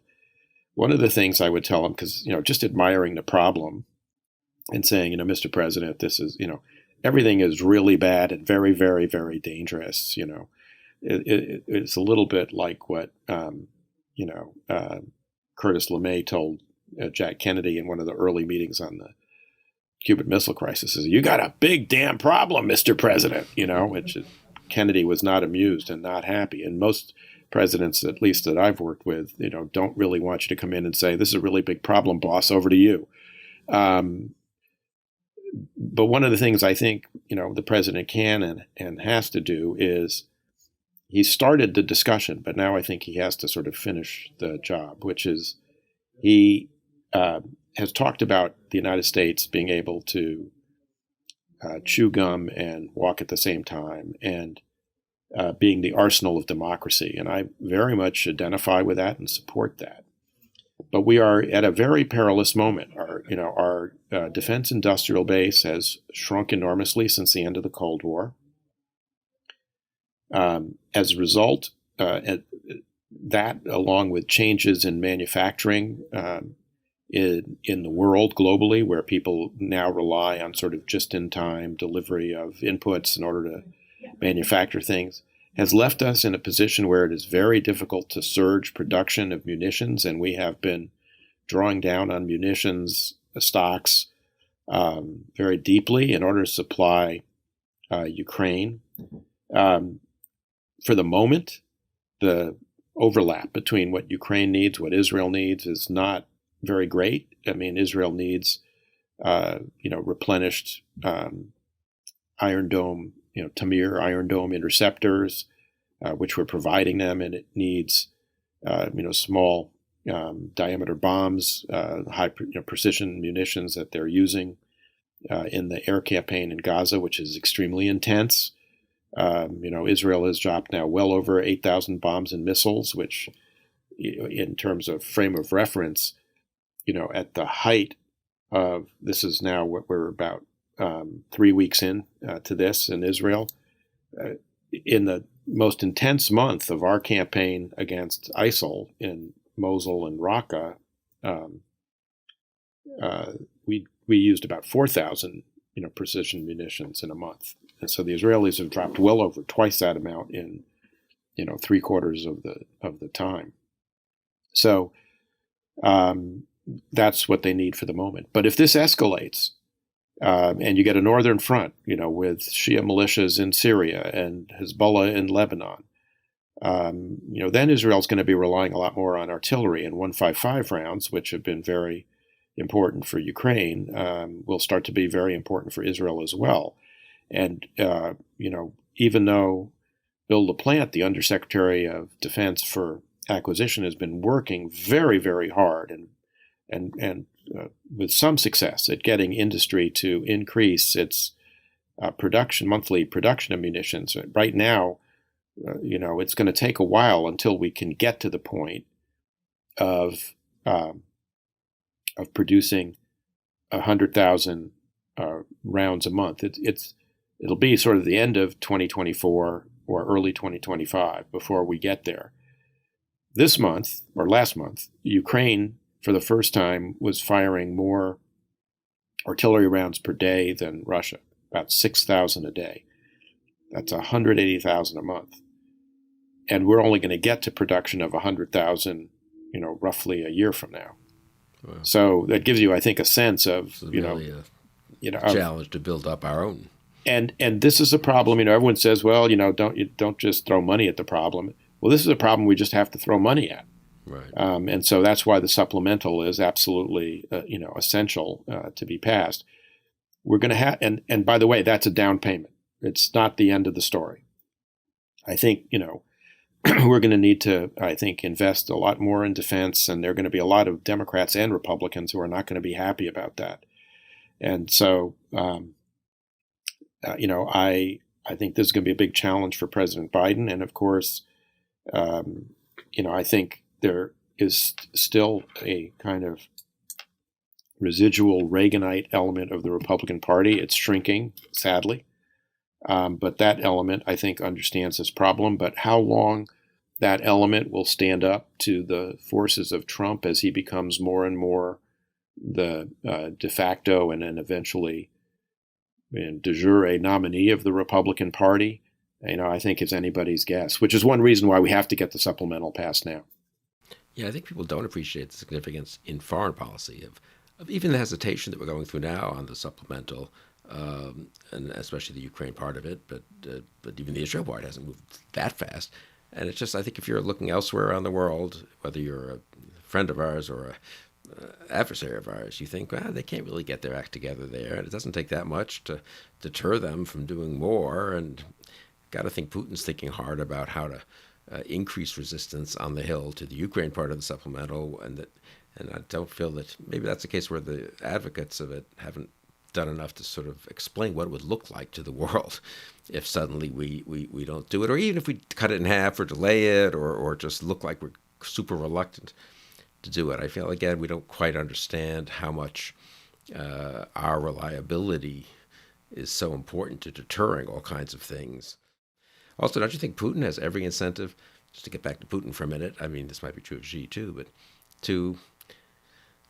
one of the things I would tell him, because just admiring the problem and saying, Mr. President, this is, everything is really bad and very, very, very dangerous. It's a little bit like what Curtis LeMay told Jack Kennedy in one of the early meetings on the Cuban Missile Crisis, is, you got a big damn problem, Mr. President, which Kennedy was not amused and not happy. And most presidents, at least that I've worked with, don't really want you to come in and say, this is a really big problem, boss, over to you. But one of the things I think, the president can and has to do is, he started the discussion, but now I think he has to sort of finish the job, which is he has talked about the United States being able to chew gum and walk at the same time, and being the arsenal of democracy. And I very much identify with that and support that. But we are at a very perilous moment. Our defense industrial base has shrunk enormously since the end of the Cold War. As a result, that, along with changes in manufacturing in the world globally, where people now rely on sort of just-in-time delivery of inputs in order to manufacture things, has left us in a position where it is very difficult to surge production of munitions, and we have been drawing down on munitions stocks very deeply in order to supply Ukraine. For the moment, the overlap between what Ukraine needs, what Israel needs, is not very great. Israel needs replenished Iron Dome, Tamir Iron Dome interceptors, which we're providing them, and it needs, small diameter bombs, high precision munitions that they're using in the air campaign in Gaza, which is extremely intense. Israel has dropped now well over 8,000 bombs and missiles, which, in terms of frame of reference, at the height of this is now what we're about 3 weeks in to this in Israel. In the most intense month of our campaign against ISIL in Mosul and Raqqa, we used about 4,000 precision munitions in a month, and so the Israelis have dropped well over twice that amount in 3/4 of the time. So that's what they need for the moment. But if this escalates, and you get a northern front, with Shia militias in Syria and Hezbollah in Lebanon, then Israel's going to be relying a lot more on artillery, and 155 rounds, which have been very important for Ukraine, will start to be very important for Israel as well. And, even though Bill LaPlante, the Undersecretary of Defense for Acquisition, has been working very, very hard and with some success at getting industry to increase its monthly production of munitions. Right now, it's going to take a while until we can get to the point of producing 100,000 rounds a month. It'll be sort of the end of 2024 or early 2025 before we get there. This month, or last month, Ukraine, for the first time, was firing more artillery rounds per day than Russia, about 6,000 a day. That's 180,000 a month. And we're only going to get to production of 100,000, roughly a year from now. Wow. So that gives you, I think, a sense of, really a challenge to build up our own. And this is a problem. Everyone says, well, don't just throw money at the problem. Well, this is a problem we just have to throw money at. Right. And so that's why the supplemental is absolutely, essential to be passed. We're going to have, and by the way, that's a down payment. It's not the end of the story. I think, we're going to need to, invest a lot more in defense, and there are going to be a lot of Democrats and Republicans who are not going to be happy about that. And so, I think this is going to be a big challenge for President Biden. And of course, I think there is still a kind of residual Reaganite element of the Republican Party. It's shrinking, sadly. But that element, I think, understands this problem. But how long that element will stand up to the forces of Trump as he becomes more and more the de facto and then eventually de jure nominee of the Republican Party, I think is anybody's guess, which is one reason why we have to get the supplemental passed now. Yeah, I think people don't appreciate the significance in foreign policy of even the hesitation that we're going through now on the supplemental, and especially the Ukraine part of it, but even the Israel part hasn't moved that fast. And it's just, I think if you're looking elsewhere around the world, whether you're a friend of ours or an adversary of ours, you think, well, they can't really get their act together there. And it doesn't take that much to deter them from doing more. And got to think Putin's thinking hard about how to increase resistance on the Hill to the Ukraine part of the supplemental. And I don't feel that maybe that's a case where the advocates of it haven't done enough to sort of explain what it would look like to the world if suddenly we don't do it, or even if we cut it in half or delay it or just look like we're super reluctant to do it. I feel, again, we don't quite understand how much our reliability is so important to deterring all kinds of things. Also, don't you think Putin has every incentive, just to get back to Putin for a minute, I mean, this might be true of Xi too, but to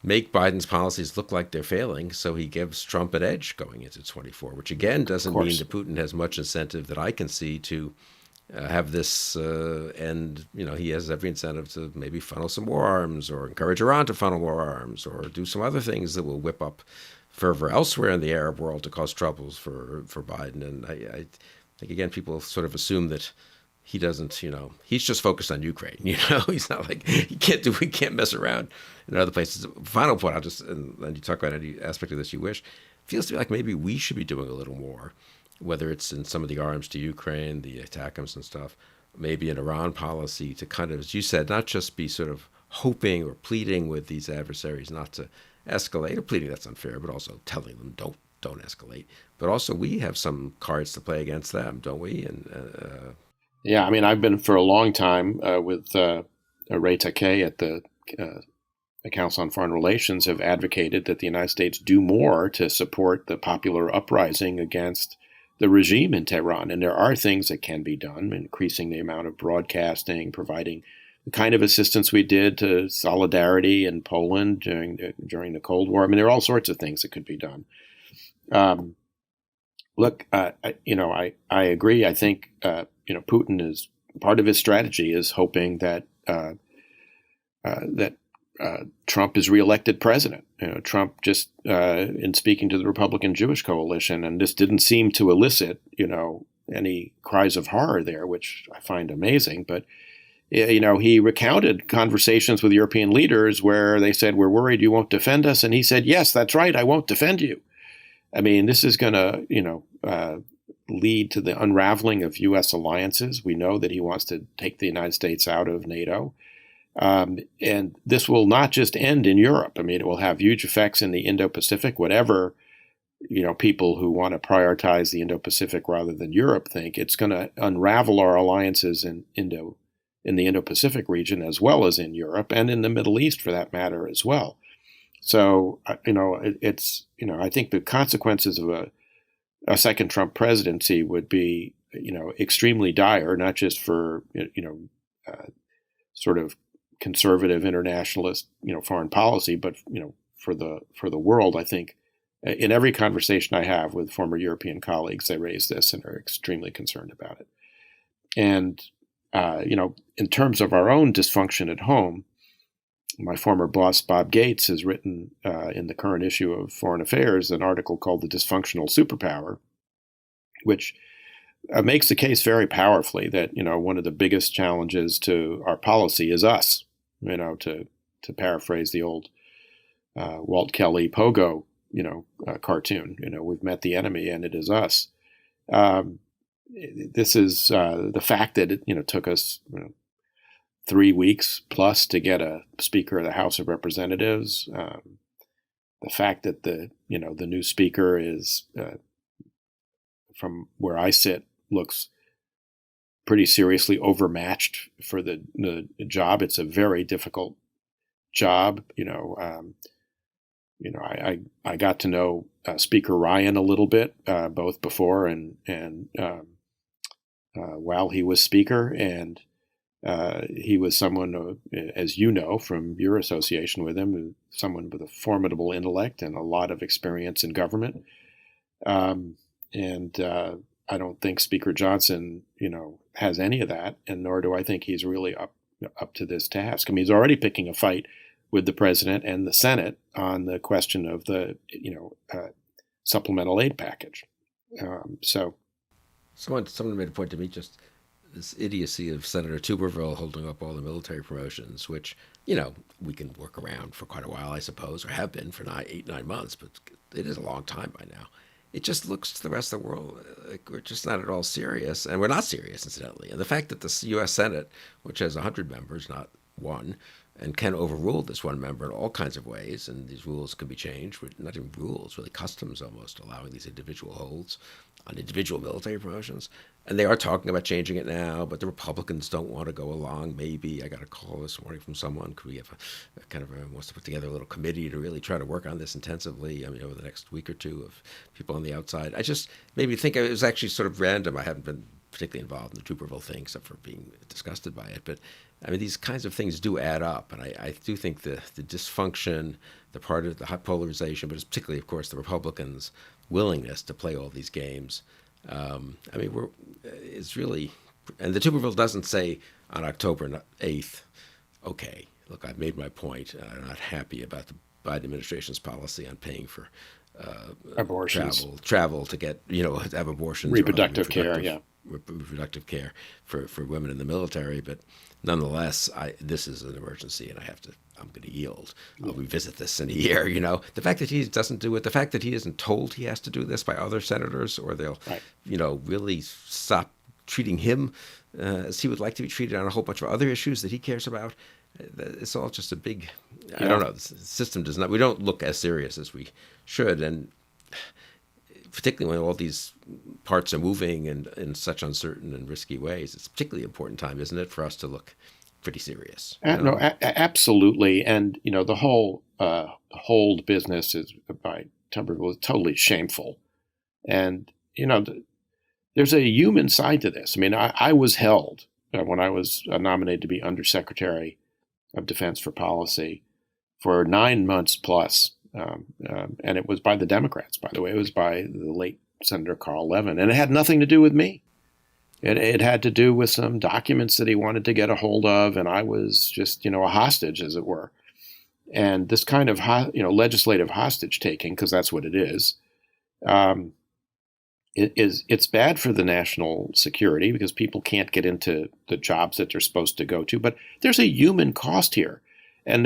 make Biden's policies look like they're failing, so he gives Trump an edge going into 24, which again doesn't mean that Putin has much incentive that I can see to have this end. He has every incentive to maybe funnel some more arms or encourage Iran to funnel more arms or do some other things that will whip up fervor elsewhere in the Arab world to cause troubles for Biden. And I think, again, people sort of assume that he doesn't, he's just focused on Ukraine. He's not like we can't mess around in other places. Final point, and you talk about any aspect of this you wish. Feels to me like maybe we should be doing a little more, whether it's in some of the arms to Ukraine, the ATACMS and stuff, maybe an Iran policy to kind of, as you said, not just be sort of hoping or pleading with these adversaries not to escalate, or pleading that's unfair, but also telling them don't escalate. But also we have some cards to play against them, don't we? And yeah, I mean, I've been for a long time with Ray Takei at the Council on Foreign Relations have advocated that the United States do more to support the popular uprising against the regime in Tehran. And there are things that can be done, increasing the amount of broadcasting, providing the kind of assistance we did to Solidarity in Poland during the Cold War. I mean, there are all sorts of things that could be done. Look, I agree. I think Putin is part of his strategy is hoping that Trump is reelected president. Trump just in speaking to the Republican Jewish coalition, and this didn't seem to elicit any cries of horror there, which I find amazing. But he recounted conversations with European leaders where they said, "We're worried you won't defend us," and he said, "Yes, that's right, I won't defend you." I mean, this is going to lead to the unraveling of U.S. alliances. We know that he wants to take the United States out of NATO. And this will not just end in Europe. I mean, it will have huge effects in the Indo-Pacific, whatever, people who want to prioritize the Indo-Pacific rather than Europe think. It's going to unravel our alliances in the Indo-Pacific region, as well as in Europe and in the Middle East for that matter as well. So, I think the consequences of a second Trump presidency would be, extremely dire, not just for, sort of conservative internationalist, foreign policy, but, for the world. I think in every conversation I have with former European colleagues, they raise this and are extremely concerned about it. And, in terms of our own dysfunction at home, my former boss, Bob Gates, has written in the current issue of Foreign Affairs an article called The Dysfunctional Superpower, which makes the case very powerfully that, one of the biggest challenges to our policy is us, to paraphrase the old Walt Kelly Pogo, cartoon, we've met the enemy and it is us. This is the fact that it took us 3 weeks plus to get a Speaker of the House of Representatives. The fact that the new Speaker is, from where I sit, looks pretty seriously overmatched for the job. It's a very difficult job. I got to know Speaker Ryan a little bit, both before and while he was Speaker, and he was someone, as you know from your association with him, someone with a formidable intellect and a lot of experience in government. And I don't think Speaker Johnson, has any of that, and nor do I think he's really up to this task. I mean, he's already picking a fight with the president and the Senate on the question of the, supplemental aid package. Someone made a point to me, just this idiocy of Senator Tuberville holding up all the military promotions, which, we can work around for quite a while, I suppose, or have been for 9 months, but it is a long time by now. It just looks to the rest of the world like we're just not at all serious, and we're not serious, incidentally. And the fact that the U.S. Senate, which has 100 members, not one, and can overrule this one member in all kinds of ways, and these rules can be changed, not even rules, really customs almost, allowing these individual holds on individual military promotions. And they are talking about changing it now, but the Republicans don't want to go along. Maybe I got a call this morning from someone. Could we have wants to put together a little committee to really try to work on this intensively? I mean, over the next week or two of people on the outside. I just made me think it was actually sort of random. I haven't been particularly involved in the Tuberville thing, except for being disgusted by it. But I mean, these kinds of things do add up, and I do think the dysfunction, the part of the hot polarization, but it's particularly, of course, the Republicans' willingness to play all these games. It's really, and the Tuberville doesn't say on October 8th, okay, look, I've made my point, and I'm not happy about the Biden administration's policy on paying for abortions, travel to get, have abortions, reproductive care, reproductive care for women in the military. But nonetheless, this is an emergency, and I'm going to yield. I'll revisit this in a year. The fact that he doesn't do it, the fact that he isn't told he has to do this by other senators, or they'll, really stop treating him as he would like to be treated on a whole bunch of other issues that he cares about. It's all just a big, I don't know, the system does not, we don't look as serious as we should. And particularly when all these parts are moving in such uncertain and risky ways, it's a particularly important time, isn't it, for us to look pretty serious? No, absolutely. And, the whole hold business is, by Tuberville, was totally shameful. And, there's a human side to this. I mean, I was held when I was nominated to be Undersecretary of Defense for Policy for 9 months plus. And it was by the Democrats, by the way. It was by the late Senator Carl Levin. And it had nothing to do with me. It had to do with some documents that he wanted to get a hold of. And I was just, a hostage, as it were. And this kind of, legislative hostage taking, because that's what it is, it's bad for the national security because people can't get into the jobs that they're supposed to go to. But there's a human cost here. And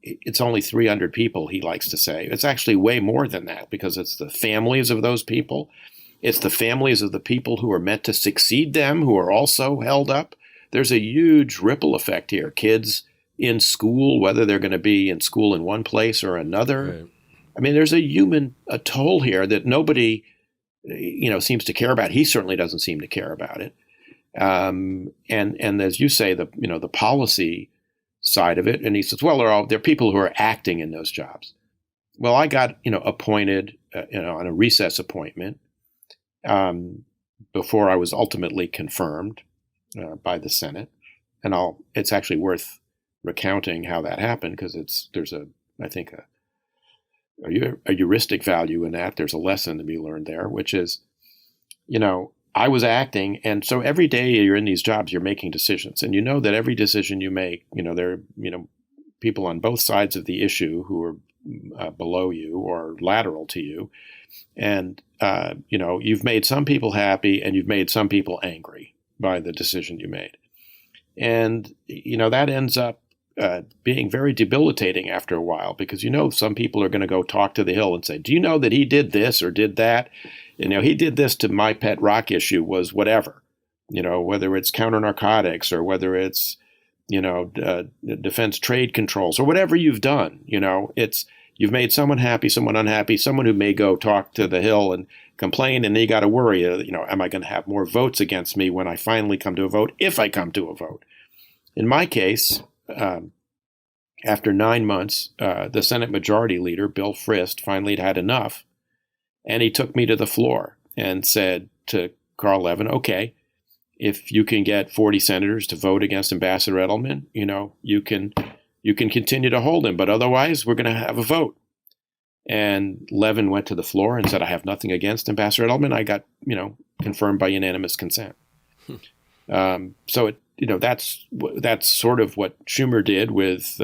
it's only 300 people, he likes to say. It's actually way more than that because it's the families of those people. It's the families of the people who are meant to succeed them who are also held up. There's a huge ripple effect here. Kids in school, whether they're going to be in school in one place or another. Right. I mean, there's a toll here that nobody, seems to care about. He certainly doesn't seem to care about it. And as you say, the policy side of it. And he says, well, there are people who are acting in those jobs. Well, I got, appointed, on a recess appointment before I was ultimately confirmed by the Senate. And it's actually worth recounting how that happened because there's a heuristic value in that. There's a lesson to be learned there, which is, I was acting. And so every day you're in these jobs, you're making decisions. And that every decision you make, there are, people on both sides of the issue who are below you or lateral to you. And, you've made some people happy and you've made some people angry by the decision you made. And, that ends up being very debilitating after a while because, some people are going to go talk to the Hill and say, do you know that he did this or did that? He did this to my pet rock issue was whatever, whether it's counter narcotics or whether it's, defense trade controls or whatever you've done, you've made someone happy, someone unhappy, someone who may go talk to the Hill and complain. And then you got to worry, am I going to have more votes against me when I finally come to a vote, if I come to a vote? In my case, after 9 months, the Senate Majority Leader, Bill Frist, finally had you and he took me to the floor and said to Carl Levin, okay, if you can get 40 senators to vote against Ambassador Edelman, you can continue to hold him, but otherwise we're going to have a vote. And Levin went to the floor and said, I have nothing against Ambassador Edelman. I got, confirmed by unanimous consent. So that's sort of what Schumer did with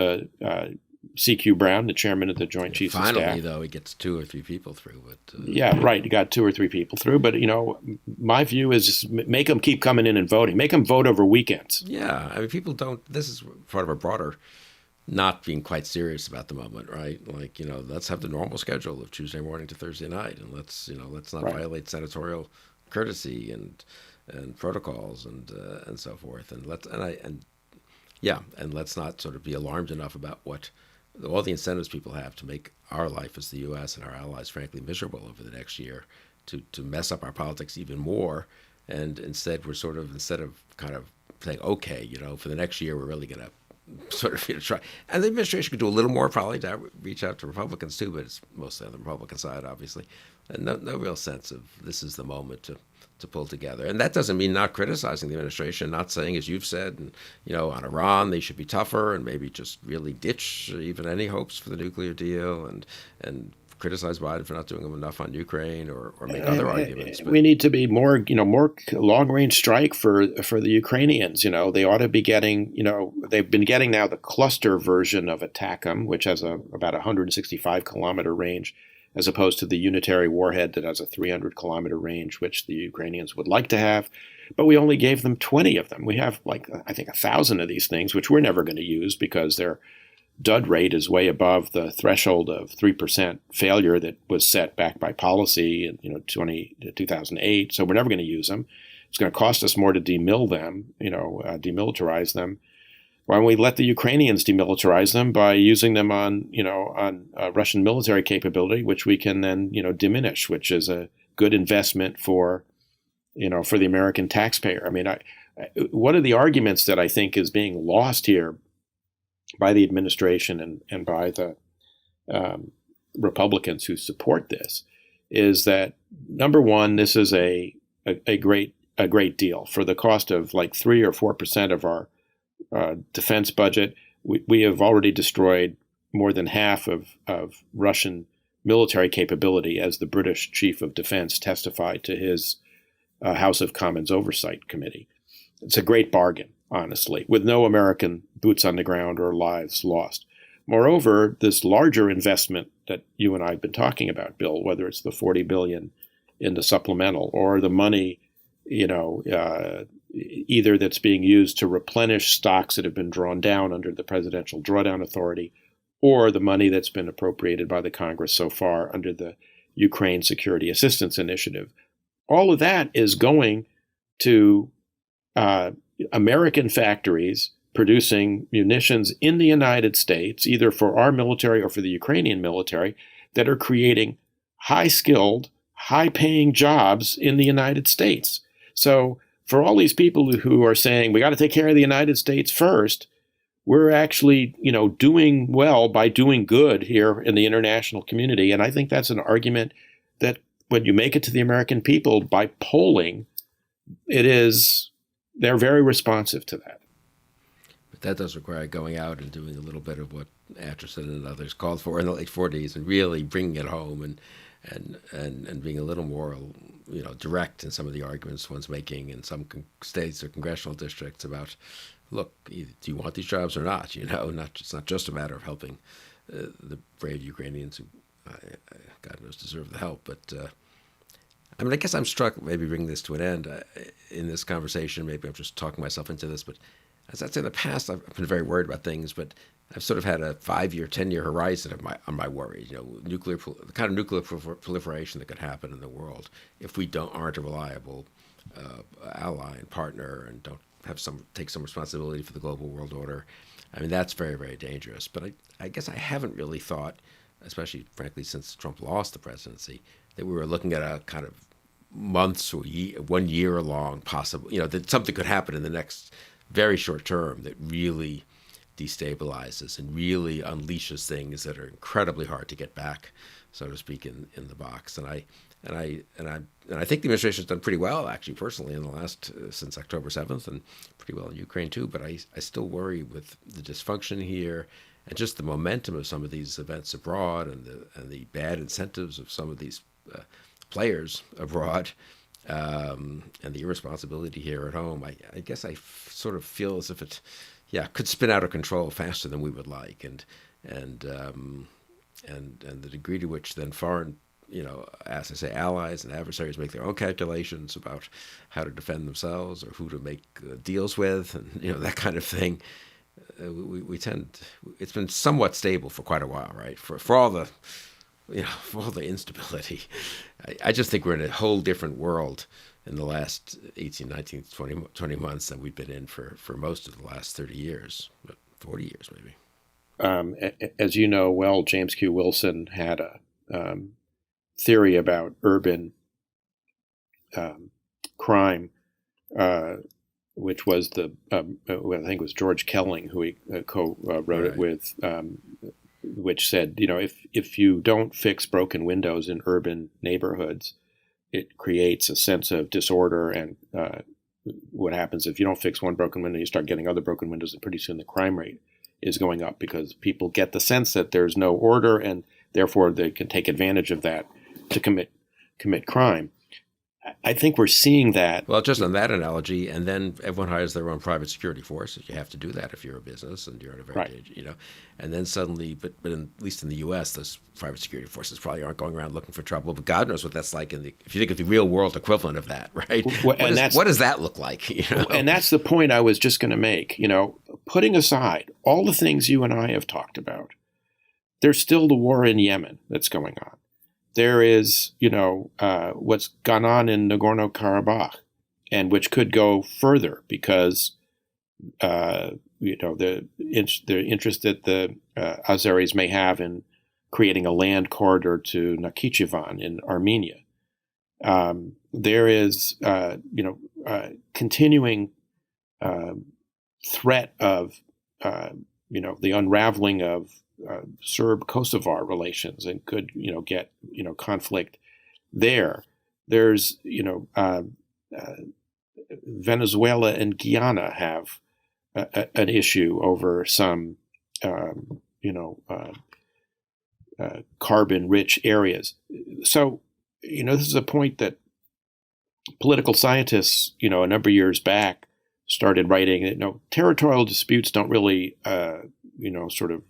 C.Q. Brown, the chairman of the Joint Chiefs of Staff. Finally, though, he gets 2 or 3 people through. But yeah, right. He got 2 or 3 people through. But, my view is just make them keep coming in and voting. Make them vote over weekends. Yeah. I mean, people don't – this is part of a broader not being quite serious about the moment, right? Like, let's have the normal schedule of Tuesday morning to Thursday night. And let's not violate senatorial courtesy and protocols and so forth. And let's not sort of be alarmed enough about what – all the incentives people have to make our life as the U.S. and our allies, frankly, miserable over the next year, to mess up our politics even more. And instead of kind of saying, okay, for the next year, we're really going to sort of try. And the administration could do a little more probably to reach out to Republicans too, but it's mostly on the Republican side, obviously. And no real sense of this is the moment to pull together. And that doesn't mean not criticizing the administration, not saying, as you've said, and, on Iran, they should be tougher and maybe just really ditch even any hopes for the nuclear deal and criticize Biden for not doing enough on Ukraine or make other arguments. But we need to be more long-range strike for the Ukrainians. They ought to be getting, they've been getting now the cluster version of ATACMS, which has about 165-kilometer range. as opposed to the unitary warhead that has a 300-kilometer range, which the Ukrainians would like to have. But we only gave them 20 of them. We have, I think, 1,000 of these things, which we're never going to use because their dud rate is way above the threshold of 3% failure that was set back by policy in 2008. So we're never going to use them. It's going to cost us more to demilitarize them. Why don't we let the Ukrainians demilitarize them by using them on Russian military capability, which we can then diminish, which is a good investment for the American taxpayer. I mean, one of the arguments that I think is being lost here by the administration and by the Republicans who support this is that, number one, this is a great deal for the cost of 3 or 4% of our defense budget. We have already destroyed more than half of Russian military capability, as the British Chief of Defense testified to his House of Commons Oversight Committee. It's a great bargain, honestly, with no American boots on the ground or lives lost. Moreover, this larger investment that you and I have been talking about, Bill, whether it's the $40 billion in the supplemental or the money, either that's being used to replenish stocks that have been drawn down under the Presidential Drawdown Authority, or the money that's been appropriated by the Congress so far under the Ukraine Security Assistance Initiative. All of that is going to American factories producing munitions in the United States, either for our military or for the Ukrainian military, that are creating high-skilled, high-paying jobs in the United States. So for all these people who are saying, we got to take care of the United States first, we're actually, doing well by doing good here in the international community. And I think that's an argument that when you make it to the American people by polling, they're very responsive to that. But that does require going out and doing a little bit of what Atchison and others called for in the late 40s and really bringing it home and being a little more, direct in some of the arguments one's making in some states or congressional districts about, look, do you want these jobs or not? It's not just a matter of helping the brave Ukrainians who, God knows, deserve the help. But I guess I'm struck, maybe bringing this to an end in this conversation. Maybe I'm just talking myself into this, but as I'd say in the past, I've been very worried about things, but I've sort of had a 5-year, 10-year horizon on my worries. The kind of nuclear proliferation that could happen in the world if we aren't a reliable ally and partner and don't take some responsibility for the global world order. That's very, very dangerous. But I guess I haven't really thought, especially frankly since Trump lost the presidency, that we were looking at a kind of months or 1 year long possible, that something could happen in the next very short term that really destabilizes and really unleashes things that are incredibly hard to get back, so to speak, in the box. And I think the administration has done pretty well, actually, personally, in the last since October 7th, and pretty well in Ukraine too. But I still worry with the dysfunction here and just the momentum of some of these events abroad and the bad incentives of some of these players abroad. And the irresponsibility here at home, I guess I sort of feel as if it, could spin out of control faster than we would like, and the degree to which then foreign, as I say, allies and adversaries make their own calculations about how to defend themselves or who to make deals with, and that kind of thing. We tend, it's been somewhat stable for quite a while, right? For all the. For all the instability, I just think we're in a whole different world in the last 18, 19, 20 months than we've been in for most of the last 30 years, but 40 years maybe. As you know well, James Q. Wilson had a theory about urban crime, which was I think it was George Kelling who he co-wrote it with, which said, if you don't fix broken windows in urban neighborhoods, it creates a sense of disorder. And what happens if you don't fix one broken window, you start getting other broken windows, and pretty soon the crime rate is going up because people get the sense that there's no order, and therefore they can take advantage of that to commit crime. I think we're seeing that. Well, just on that analogy, and then everyone hires their own private security force. You have to do that if you're a business and you're in a very, Right. and then suddenly, but at least in the U.S., those private security forces probably aren't going around looking for trouble. But God knows what that's like if you think of the real world equivalent of that, right? What does that look like? And that's the point I was just going to make. Putting aside all the things you and I have talked about, there's still the war in Yemen that's going on. There is, what's gone on in Nagorno-Karabakh, and which could go further because, the interest that the Azeris may have in creating a land corridor to Nakhichevan in Armenia. There is, continuing threat of, the unraveling of Serb-Kosovar relations, and could, get, conflict there. There's, Venezuela and Guyana have an issue over some, carbon-rich areas. So, this is a point that political scientists, a number of years back started writing that, territorial disputes don't really, sort of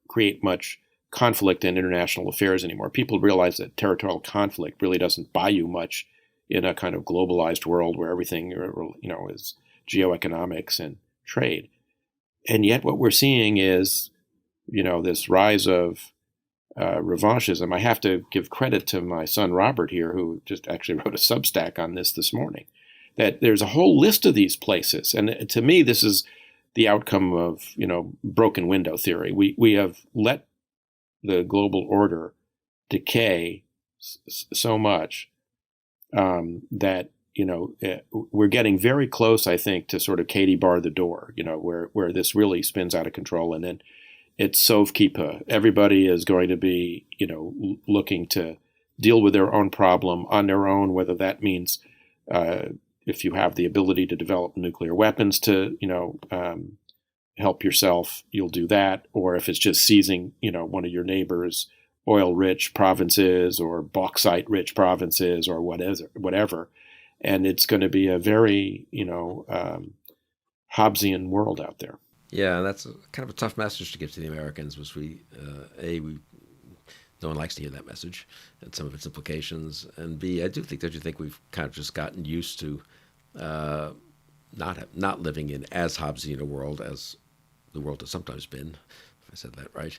create much conflict in international affairs anymore. People realize that territorial conflict really doesn't buy you much in a kind of globalized world where everything, is geoeconomics and trade. And yet what we're seeing is, this rise of revanchism. I have to give credit to my son Robert here, who just actually wrote a Substack on this morning, that there's a whole list of these places. And to me, this is the outcome of, broken window theory. We have let the global order decay so much that, we're getting very close, I think, to sort of Katie bar the door, where this really spins out of control. And then it's sovkeeper. Everybody is going to be, looking to deal with their own problem on their own, whether that means if you have the ability to develop nuclear weapons to, help yourself, you'll do that. Or if it's just seizing, one of your neighbors' oil-rich provinces or bauxite-rich provinces or whatever. And it's going to be a very, Hobbesian world out there. Yeah, that's kind of a tough message to give to the Americans, which no one likes to hear that message and some of its implications. And B, don't you think we've kind of just gotten used to not living in as Hobbesian a world as the world has sometimes been, if I said that right,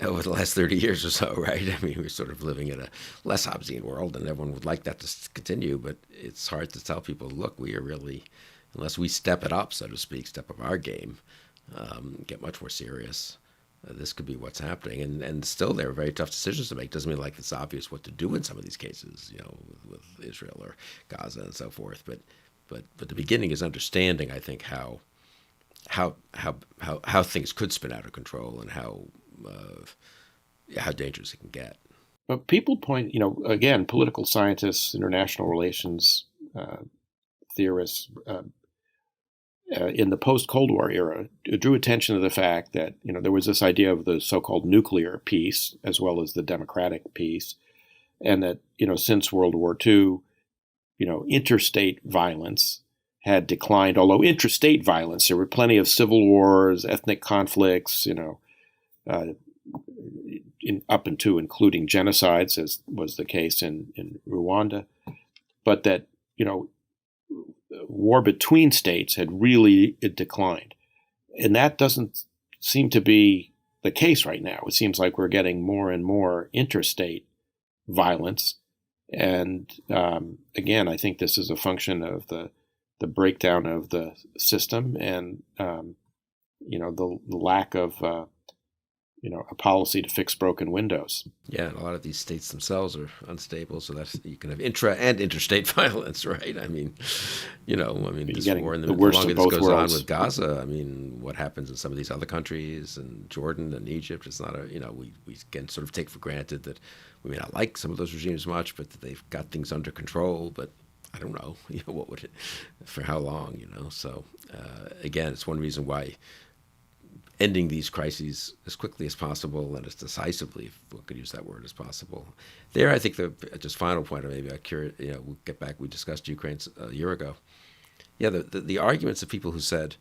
over the last 30 years or so, right? I mean, we're sort of living in a less Hobbesian world, and everyone would like that to continue, but it's hard to tell people, look, we are really, unless we step it up, so to speak, step up our game, get much more serious, this could be what's happening. And still there are very tough decisions to make. Doesn't mean like it's obvious what to do in some of these cases, with Israel or Gaza and so forth. But the beginning is understanding, I think, how things could spin out of control and how dangerous it can get. But people point, again, political scientists, international relations theorists, in the post-Cold War era, drew attention to the fact that, there was this idea of the so-called nuclear peace as well as the democratic peace, and that, since World War II, interstate violence had declined, although intrastate violence, there were plenty of civil wars, ethnic conflicts, up into including genocides, as was the case in Rwanda, but that, war between states had really declined. And that doesn't seem to be the case right now. It seems like we're getting more and more interstate violence. And again, I think this is a function of the breakdown of the system and, the lack of, a policy to fix broken windows. Yeah, and a lot of these states themselves are unstable, so that's you can have intra and interstate violence, right? I mean, this war in the longer this goes on with Gaza, I mean, what happens in some of these other countries and Jordan and Egypt? It's not we can sort of take for granted that we may not like some of those regimes much, but that they've got things under control. But I don't know, what would it, for how long, So again, it's one reason why ending these crises as quickly as possible and as decisively, if one could use that word, as possible. There, I think the just final point, or maybe I'm curious, we'll get back. We discussed Ukraine a year ago. Yeah, the arguments of people who said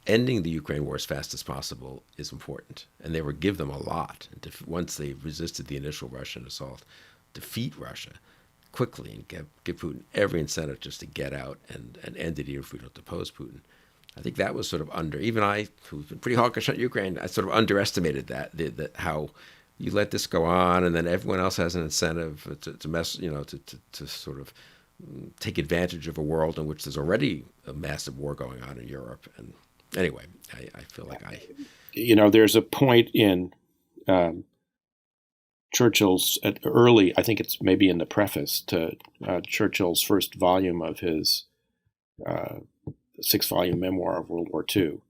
ending the Ukraine war as fast as possible is important, and they would give them a lot. Once they resisted the initial Russian assault, defeat Russia quickly and give Putin every incentive just to get out and end it even if we don't depose Putin. I think that was sort of even I, who's been pretty hawkish on Ukraine, I sort of underestimated that how you let this go on, and then everyone else has an incentive to mess, to sort of take advantage of a world in which there's already a massive war going on in Europe. And anyway, I feel like there's a point in Churchill's early, I think it's maybe in the preface to Churchill's first volume of his 6-volume memoir of World War II,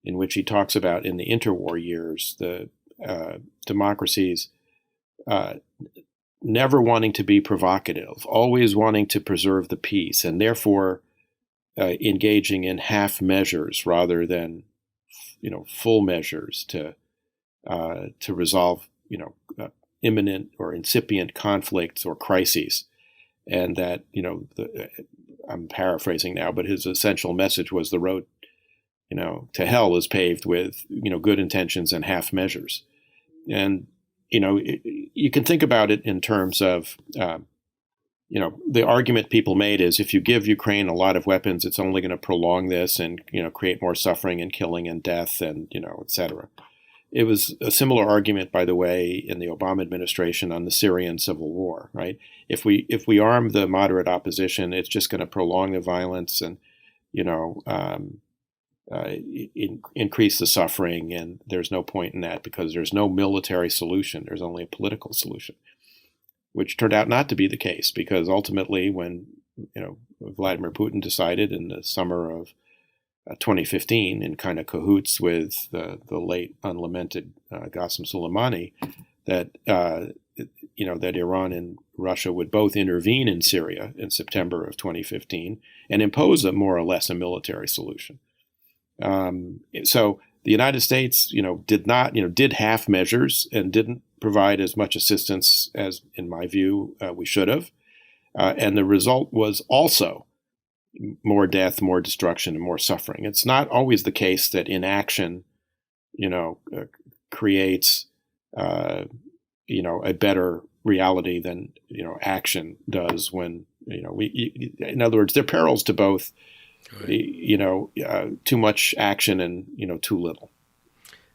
in which he talks about in the interwar years, the democracies never wanting to be provocative, always wanting to preserve the peace, and therefore engaging in half measures rather than full measures to resolve imminent or incipient conflicts or crises. And that I'm paraphrasing now, but his essential message was the road to hell is paved with good intentions and half measures. And you can think about it in terms of the argument people made is if you give Ukraine a lot of weapons, it's only going to prolong this and create more suffering and killing and death and et cetera. It was a similar argument, by the way, in the Obama administration on the Syrian civil war, right? If we arm the moderate opposition, it's just going to prolong the violence and increase the suffering, and there's no point in that because there's no military solution. There's only a political solution, which turned out not to be the case because ultimately when Vladimir Putin decided in the summer of 2015 in kind of cahoots with the late unlamented Qasem Soleimani that that Iran and Russia would both intervene in Syria in September of 2015 and impose more or less a military solution. So the United States, did half measures and didn't provide as much assistance as, in my view, we should have. And the result was also more death, more destruction, and more suffering. It's not always the case that inaction, creates, a better reality than, action does when, in other words, there are perils to both, right. Too much action and, too little.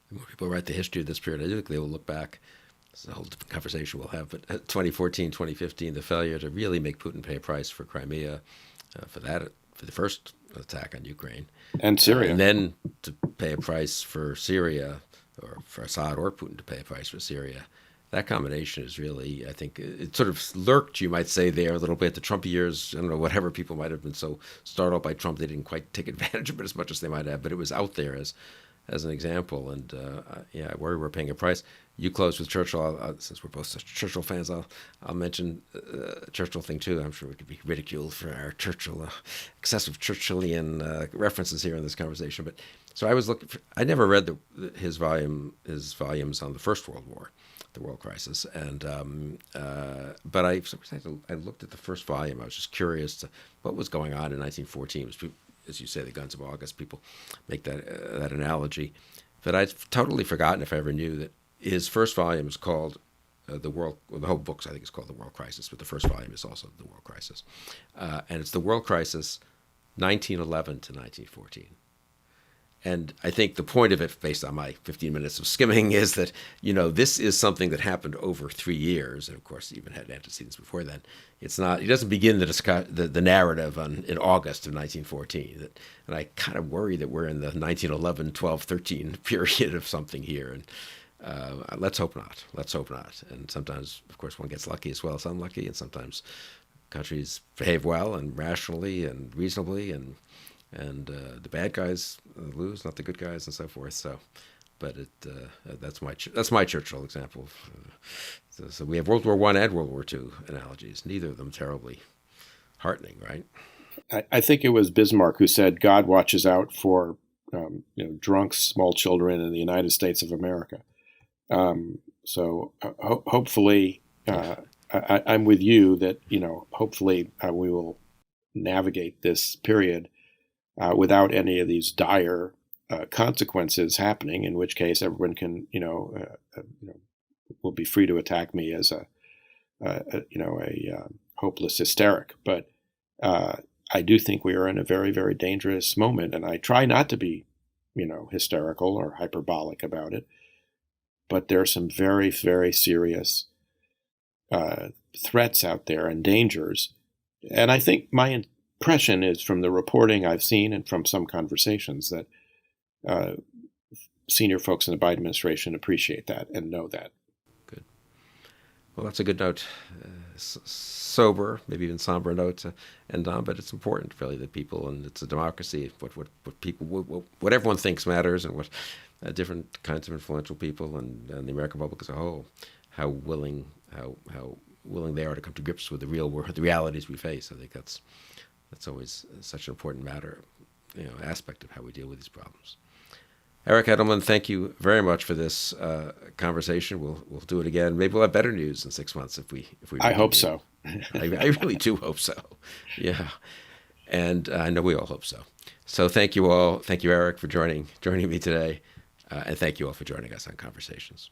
When people write the history of this period, I think they will look back. It's a whole different conversation we'll have, but 2014, 2015, the failure to really make Putin pay a price for Crimea, for the first attack on Ukraine. And Syria. And then to pay a price for Syria, or for Assad or Putin to pay a price for Syria. That combination is really, I think, it sort of lurked, you might say, there a little bit. The Trump years, I don't know, whatever, people might have been so startled by Trump, they didn't quite take advantage of it as much as they might have, but it was out there as an example. And I worry we're paying a price. You closed with Churchill. Since we're both such Churchill fans, I'll mention a Churchill thing too. I'm sure we could be ridiculed for our Churchill, excessive Churchillian references here in this conversation. But so I was looking for, I never read his volumes on the First World War, the world crisis, and but I looked at the first volume. I was just curious to what was going on in 1914. It was, as you say, the Guns of August. People make that analogy, but I've totally forgotten if I ever knew that his first volume is called the whole book I think is called The World Crisis, but the first volume is also The World Crisis, and it's the World Crisis 1911 to 1914. And I think the point of it, based on my 15 minutes of skimming, is that, this is something that happened over 3 years. And of course, even had antecedents before then. It's not, he doesn't begin the narrative in August of 1914. And I kind of worry that we're in the 1911, 12, 13 period of something here. And let's hope not. Let's hope not. And sometimes, of course, one gets lucky as well as unlucky. And sometimes countries behave well and rationally and reasonably, and the bad guys lose, not the good guys, and so forth. So, but that's my Churchill example. So we have World War I and World War II analogies. Neither of them terribly heartening, right? I think it was Bismarck who said, "God watches out for drunk small children in the United States of America. Hopefully, I'm with you that hopefully we will navigate this period without any of these dire consequences happening. In which case, everyone can will be free to attack me as a hopeless hysteric. But I do think we are in a very, very dangerous moment, and I try not to be hysterical or hyperbolic about it. But there are some very, very serious threats out there and dangers. And I think my impression is from the reporting I've seen and from some conversations that senior folks in the Biden administration appreciate that and know that. Good. Well, that's a good note. Sober, maybe even somber note to end on, but it's important really that people, and it's a democracy, what everyone thinks matters, and what different kinds of influential people and the American public as a whole, how willing they are to come to grips with the real world, the realities we face. I think that's always such an important matter, aspect of how we deal with these problems. Eric Edelman, thank you very much for this conversation. We'll do it again. Maybe we'll have better news in 6 months if we. I hope so. I really do hope so. Yeah, and I know we all hope so. So thank you all. Thank you, Eric, for joining me today, and thank you all for joining us on Conversations.